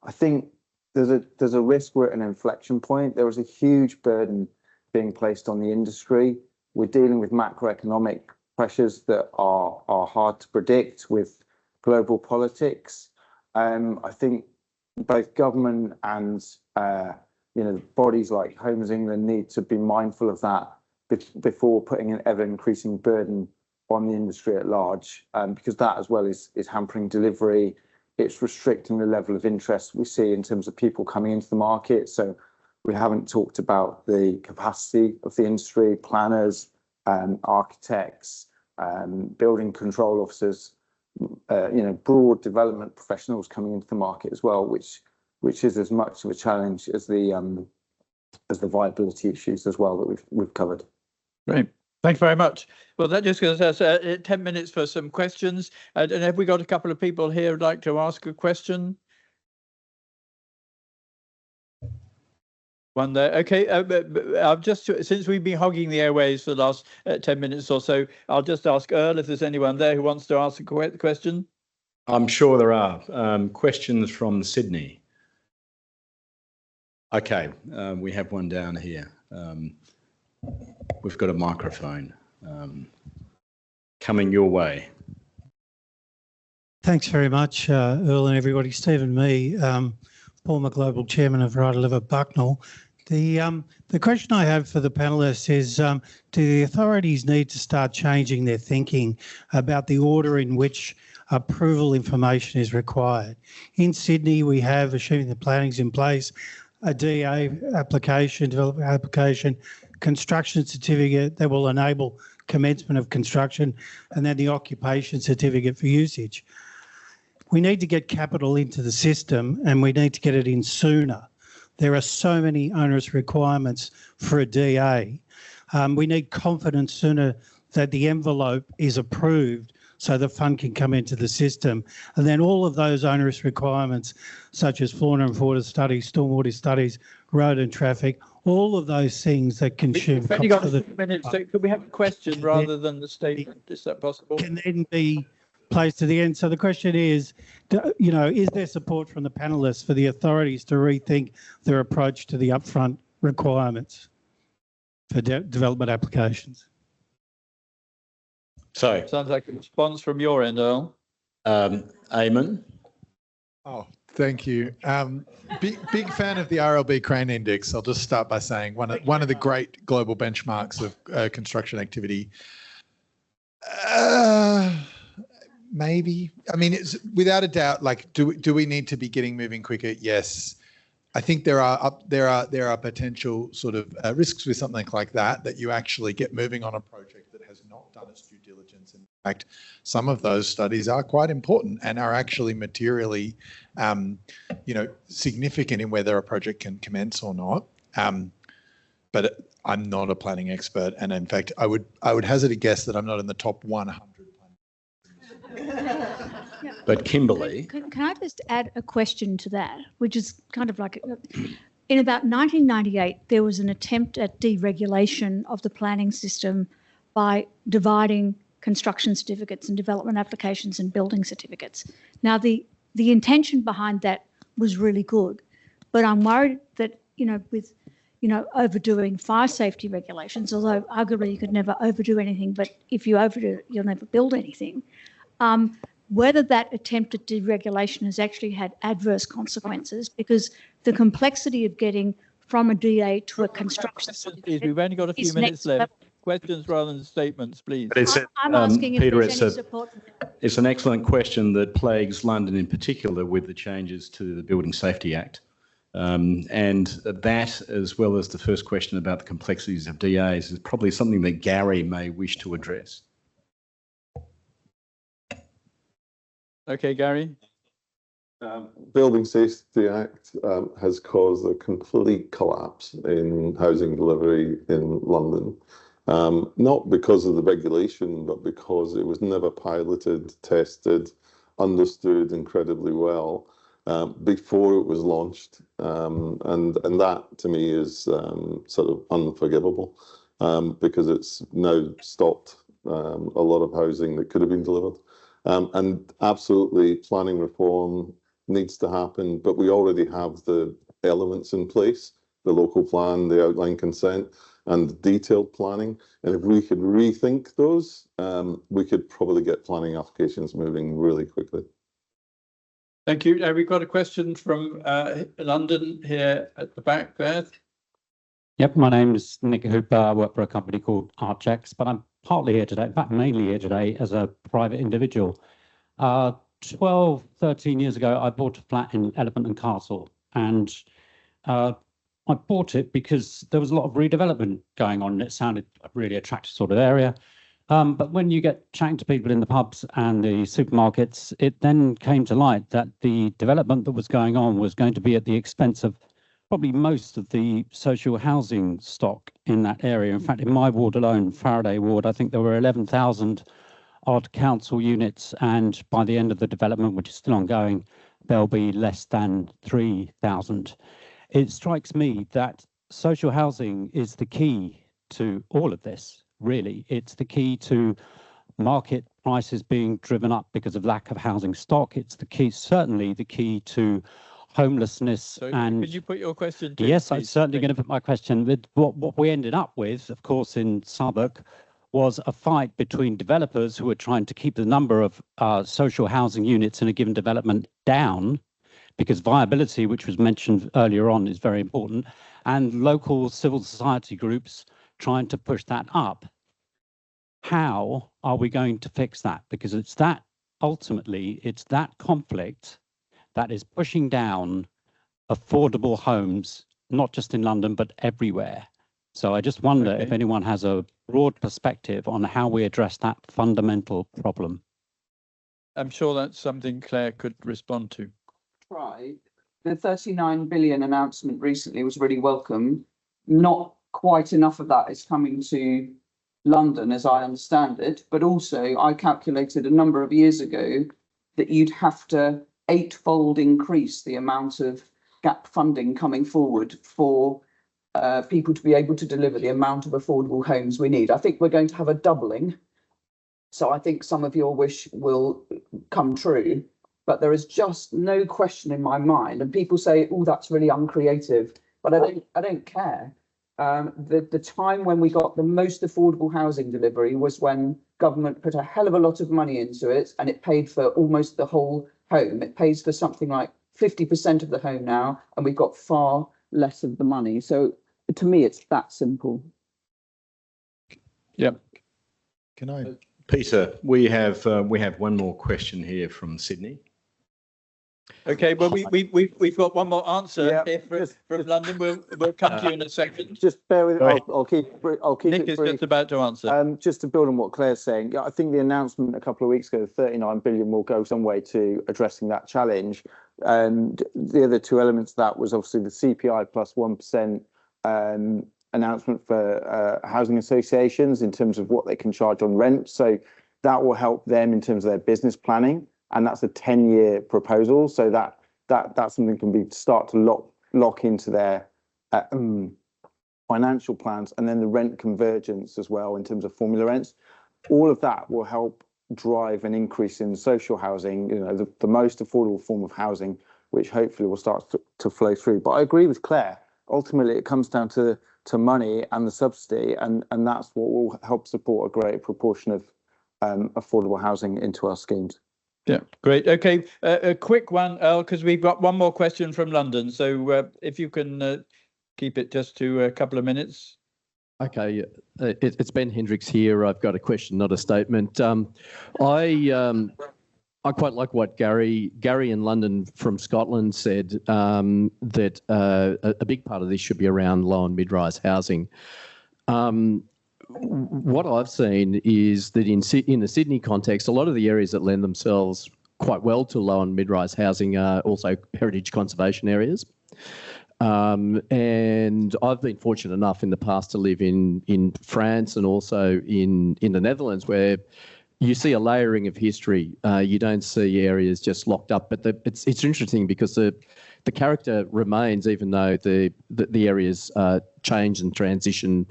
I think there's a risk we're at an inflection point. There was a huge burden being placed on the industry. We're dealing with macroeconomic pressures that are hard to predict with global politics. I think both government and you know, bodies like Homes England need to be mindful of that before putting an ever increasing burden on the industry at large, because that as well is hampering delivery. It's restricting the level of interest we see in terms of people coming into the market. So we haven't talked about the capacity of the industry, planners, architects, building control officers, you know, broad development professionals coming into the market as well, which is as much of a challenge as the viability issues as well that we've covered.
Great. Thanks very much. Well, that just gives us 10 minutes for some questions. And have we got a couple of people here who'd like to ask a question? One there. Okay. I've just, since we've been hogging the airways for the last 10 minutes or so, I'll just ask Earl if there's anyone there who wants to ask a question.
I'm sure there are. Questions from Sydney. Okay, we have one down here. We've got a microphone coming your way.
Thanks very much, Earl and everybody. Stephen Mee, former Global Chairman of Right Liver Bucknell. The question I have for the panellists is, do the authorities need to start changing their thinking about the order in which approval information is required? In Sydney, we have, assuming the planning's in place, a DA application, development application, construction certificate that will enable commencement of construction, and then the occupation certificate for usage. We need to get capital into the system, and we need to get it in sooner. There are so many onerous requirements for a DA. We need confidence sooner that the envelope is approved so the fund can come into the system. And then all of those onerous requirements, such as fauna and fauna studies, stormwater studies, road and traffic, all of those things that consume...
We've only got a few minutes, so could we have a question rather than the statement? Is that possible?
Can then be placed to the end. So the question is, you know, is there support from the panellists for the authorities to rethink their approach to the upfront requirements for development applications?
So,
sounds like a response from your end, Earl.
Eamon?
Oh, thank you. Big fan of the RLB Crane Index. I'll just start by saying one of the great global benchmarks of construction activity. Maybe. I mean, it's without a doubt. Like, do we need to be moving quicker? Yes. I think there are potential sort of risks with something like that you actually get moving on a project that has not done its due diligence and fact, some of those studies are quite important and are actually materially, significant in whether a project can commence or not. But I'm not a planning expert, and in fact, I would hazard a guess that I'm not in the top 100.
But Kimberly,
Can I just add a question to that, which is kind of like, in about 1998, there was an attempt at deregulation of the planning system by dividing construction certificates and development applications and building certificates. Now, the intention behind that was really good, but I'm worried that, with, overdoing fire safety regulations, although arguably you could never overdo anything, but if you overdo it, you'll never build anything. Whether that attempt at deregulation has actually had adverse consequences, because the complexity of getting from a DA to a construction certificate.
We've only got a few minutes left. Questions rather than statements, please.
I'm asking if
Peter,
there's any support.
It's an excellent question that plagues London in particular with the changes to the Building Safety Act. And that, as well as the first question about the complexities of DAs, is probably something that Gary may wish to address.
Okay, Gary.
Building Safety Act has caused a complete collapse in housing delivery in London. Not because of the regulation, but because it was never piloted, tested, understood incredibly well before it was launched. And that, to me, is sort of unforgivable because it's now stopped a lot of housing that could have been delivered. And absolutely, planning reform needs to happen, but we already have the elements in place, the local plan, the outline consent, and detailed planning. And if we could rethink those, we could probably get planning applications moving really quickly.
Thank you. We've got a question from London here at the back there.
Yep, my name is Nick Hooper. I work for a company called Archx, but I'm partly here today, in fact, mainly here today as a private individual. 12, 13 years ago, I bought a flat in Elephant and Castle, and I bought it because there was a lot of redevelopment going on. It sounded a really attractive sort of area. But when you get chatting to people in the pubs and the supermarkets, it then came to light that the development that was going on was going to be at the expense of probably most of the social housing stock in that area. In fact, in my ward alone, Faraday ward, I think there were 11,000 odd council units, and by the end of the development, which is still ongoing, there'll be less than 3,000. It strikes me that social housing is the key to all of this, really. It's the key to market prices being driven up because of lack of housing stock. It's the key, certainly the key to homelessness.
So
and
could you put your question to?
Yes, I'm certainly going to put my question. With what we ended up with, of course, in Southwark, was a fight between developers who were trying to keep the number of social housing units in a given development down, because viability, which was mentioned earlier on, is very important, and local civil society groups trying to push that up. How are we going to fix that? Because it's that, ultimately, it's that conflict that is pushing down affordable homes, not just in London, but everywhere. So I just wonder if anyone has a broad perspective on how we address that fundamental problem.
I'm sure that's something Claire could respond to.
Right. The 39 billion announcement recently was really welcome. Not quite enough of that is coming to London, as I understand it, but also I calculated a number of years ago that you'd have to eightfold increase the amount of gap funding coming forward for people to be able to deliver the amount of affordable homes we need. I think we're going to have a doubling. So I think some of your wish will come true, but there is just no question in my mind. And people say, oh, that's really uncreative, but I don't care. The time when we got the most affordable housing delivery was when government put a hell of a lot of money into it, and it paid for almost the whole home. It pays for something like 50% of the home now, and we've got far less of the money. So to me, it's that simple.
Yep.
Can I?
Peter, we have one more question here from Sydney.
Okay, well, we've got one more answer
Yeah,
here from London. We'll come to you in a second.
Just bear with. I'll keep
Nick
it
is
brief.
just about to answer.
Just to build on what Claire's saying, yeah, I think the announcement a couple of weeks ago, 39 billion, will go some way to addressing that challenge. And the other two elements of that was obviously the CPI plus 1% announcement for housing associations in terms of what they can charge on rent. So that will help them in terms of their business planning, and that's a 10-year proposal. So that's something that can be start to lock into their financial plans, and then the rent convergence as well in terms of formula rents. All of that will help drive an increase in social housing, the most affordable form of housing, which hopefully will start to flow through. But I agree with Claire. Ultimately, it comes down to money and the subsidy, and that's what will help support a great proportion of affordable housing into our schemes.
Yeah, great. Okay, a quick one, Earl, because we've got one more question from London. So if you can keep it just to a couple of minutes.
Okay, it's Ben Hendricks here. I've got a question, not a statement. I quite like what Gary in London from Scotland said, that a big part of this should be around low and mid-rise housing. What I've seen is that in the Sydney context, a lot of the areas that lend themselves quite well to low and mid-rise housing are also heritage conservation areas. And I've been fortunate enough in the past to live in France and also in the Netherlands, where you see a layering of history. You don't see areas just locked up, but it's interesting because the character remains, even though the areas change and transition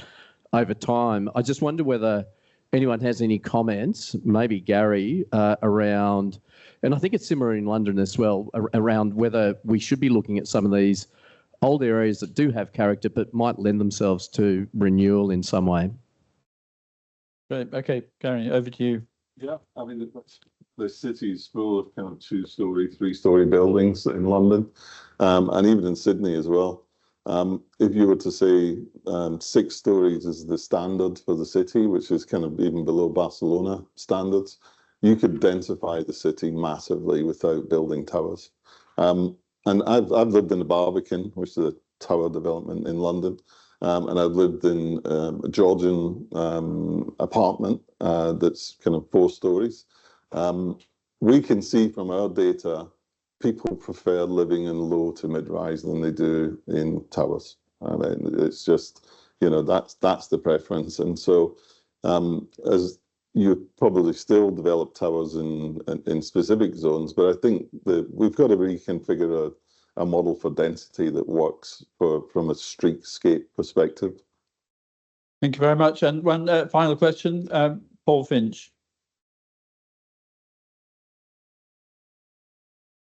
over time. I just wonder whether anyone has any comments, maybe Gary, around, and I think it's similar in London as well, around whether we should be looking at some of these old areas that do have character but might lend themselves to renewal in some way.
Great. Okay, Gary, over to you.
Yeah, I mean, the city's full of kind of 2-story, 3-story buildings in London, and even in Sydney as well. If you were to say 6 stories is the standard for the city, which is kind of even below Barcelona standards, you could densify the city massively without building towers. And I've lived in the Barbican, which is a tower development in London, and I've lived in a Georgian apartment that's kind of 4 stories. We can see from our data, people prefer living in low to mid-rise than they do in towers. I mean, it's just, that's the preference. And so as you probably still develop towers in specific zones, but I think that we've got to reconfigure a model for density that works from a streetscape perspective.
Thank you very much. And one final question, Paul Finch.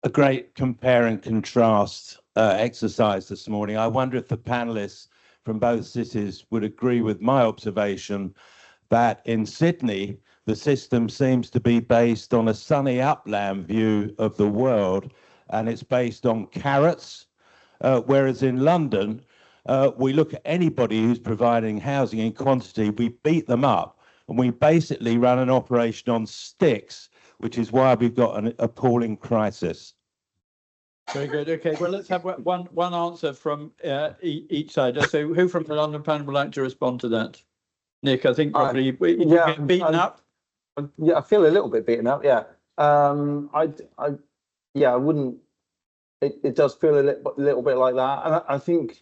A great compare and contrast exercise this morning. I wonder if the panelists from both cities would agree with my observation that in Sydney, the system seems to be based on a sunny upland view of the world, and it's based on carrots, whereas in London, we look at anybody who's providing housing in quantity, we beat them up, and we basically run an operation on sticks, which is why we've got an appalling crisis.
Very good. Okay, well, let's have one answer from each side. So who from the London panel would like to respond to that? Nick, I think probably you get beaten up.
Yeah, I feel a little bit beaten up. Yeah, I wouldn't. It does feel a little bit like that, and I think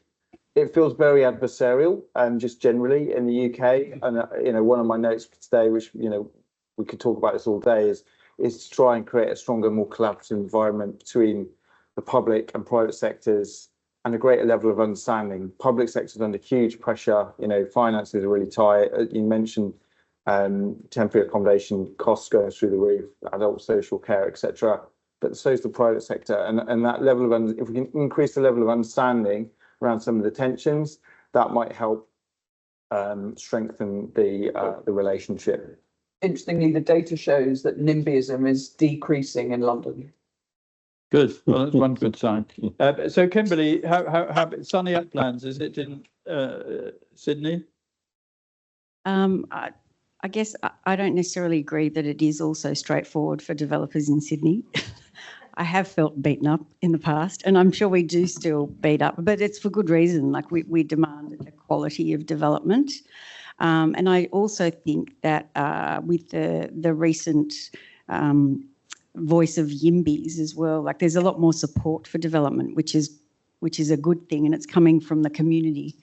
it feels very adversarial, just generally in the UK. And one of my notes for today, which we could talk about this all day, is to try and create a stronger, more collaborative environment between the public and private sectors, and a greater level of understanding. Public sector's under huge pressure. Finances are really tight. You mentioned temporary accommodation costs going through the roof, adult social care, etc. But so is the private sector, and that level of if we can increase the level of understanding around some of the tensions, that might help strengthen the relationship.
Interestingly, the data shows that NIMBYism is decreasing in London.
Good. Well, that's one good sign. So, Kimberly, how sunny uplands is it in Sydney?
I guess I don't necessarily agree that it is also straightforward for developers in Sydney. I have felt beaten up in the past, and I'm sure we do still beat up, but it's for good reason. Like we demand equality of development. And I also think that with the recent voice of Yimbys as well, like there's a lot more support for development, which is a good thing, and it's coming from the community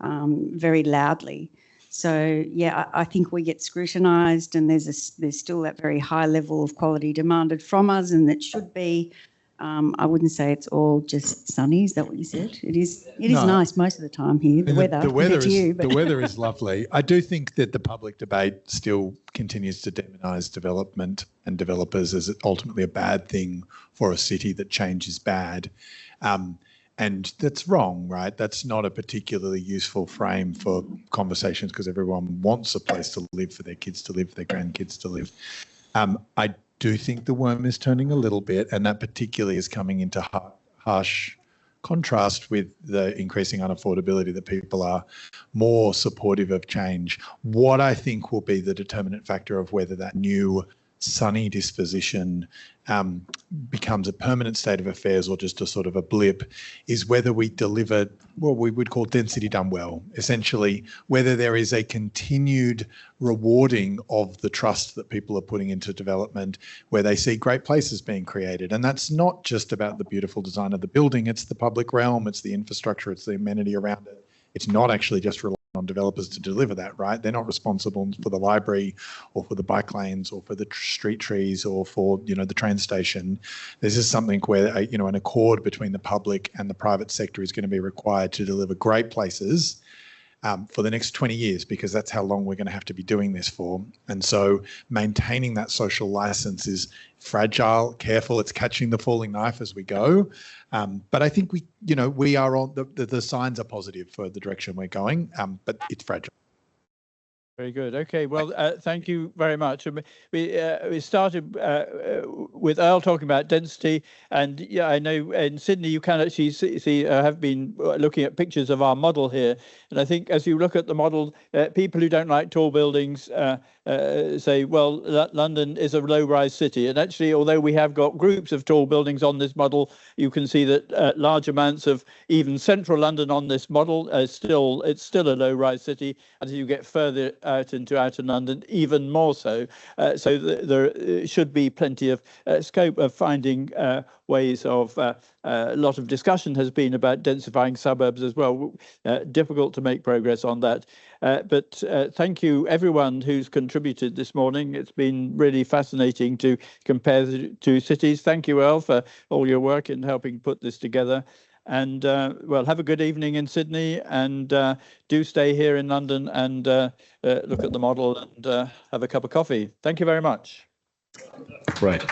very loudly. So yeah, I think we get scrutinised, and there's still that very high level of quality demanded from us, and it should be. I wouldn't say it's all just sunny. Is that what you said? It is. It is nice most of the time here. The weather.
The weather is lovely. I do think that the public debate still continues to demonise development and developers as ultimately a bad thing for a city, that change is bad. And that's wrong, right? That's not a particularly useful frame for conversations, because everyone wants a place to live, for their kids to live, for their grandkids to live. I do think the worm is turning a little bit, and that particularly is coming into harsh contrast with the increasing unaffordability, that people are more supportive of change. What I think will be the determinant factor of whether that new sunny disposition becomes a permanent state of affairs or just a sort of a blip is whether we deliver what we would call density done well. Essentially, whether there is a continued rewarding of the trust that people are putting into development, where they see great places being created. And that's not just about the beautiful design of the building, it's the public realm, it's the infrastructure, it's the amenity around it. It's not actually just relying on developers to deliver that, right? They're not responsible for the library or for the bike lanes or for the street trees or for, the train station. This is something where, an accord between the public and the private sector is going to be required to deliver great places for the next 20 years, because that's how long we're going to have to be doing this for. And so maintaining that social license is fragile, careful. It's catching the falling knife as we go. But I think we are on the signs are positive for the direction we're going, but it's fragile.
Very good. Okay. Well, thank you very much. We started with Earl talking about density, and yeah, I know in Sydney you can actually see have been looking at pictures of our model here, and I think as you look at the model, people who don't like tall buildings say, well, London is a low-rise city, and actually, although we have got groups of tall buildings on this model, you can see that large amounts of even central London on this model it's still a low-rise city. As you get further out into outer London, even more so. So there should be plenty of scope of finding ways of. A lot of discussion has been about densifying suburbs as well. Difficult to make progress on that. But thank you everyone who's contributed this morning. It's been really fascinating to compare the two cities. Thank you, Earl, for all your work in helping put this together. And well, have a good evening in Sydney, and do stay here in London and look at the model and have a cup of coffee. Thank you very much.
Right.